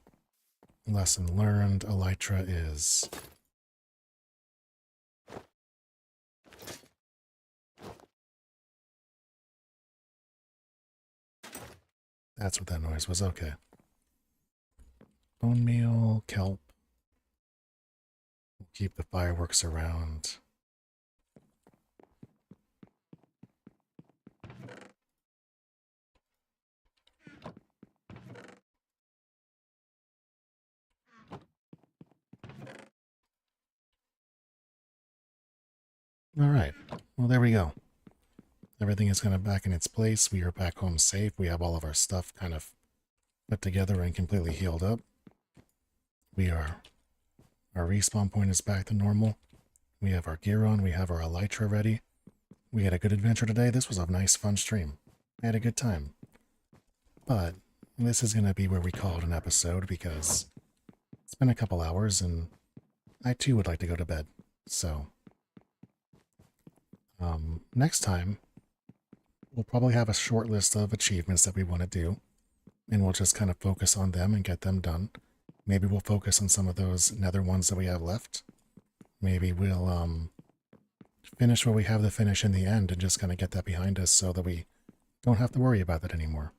Lesson learned, elytra is... That's what that noise was, okay. Bone meal, kelp. We'll keep the fireworks around. Alright, well there we go. Everything is kind of back in its place. We are back home safe. We have all of our stuff kind of put together and completely healed up. Our respawn point is back to normal. We have our gear on. We have our elytra ready. We had a good adventure today. This was a nice, fun stream. I had a good time. But this is going to be where we call it an episode because it's been a couple hours and I too would like to go to bed. So, next time, we'll probably have a short list of achievements that we want to do, and we'll just kind of focus on them and get them done. Maybe we'll focus on some of those nether ones that we have left. Maybe we'll finish what we have to finish in the end and just kind of get that behind us so that we don't have to worry about that anymore.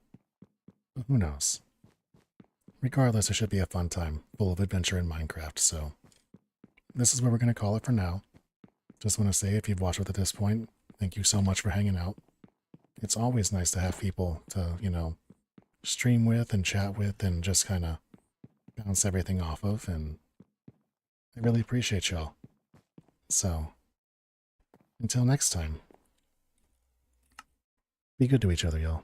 But who knows? Regardless, it should be a fun time, full of adventure in Minecraft, so this is where we're going to call it for now. Just want to say, if you've watched up to this point, thank you so much for hanging out. It's always nice to have people to, stream with and chat with and just kind of bounce everything off of, and I really appreciate y'all. So, until next time, be good to each other, y'all.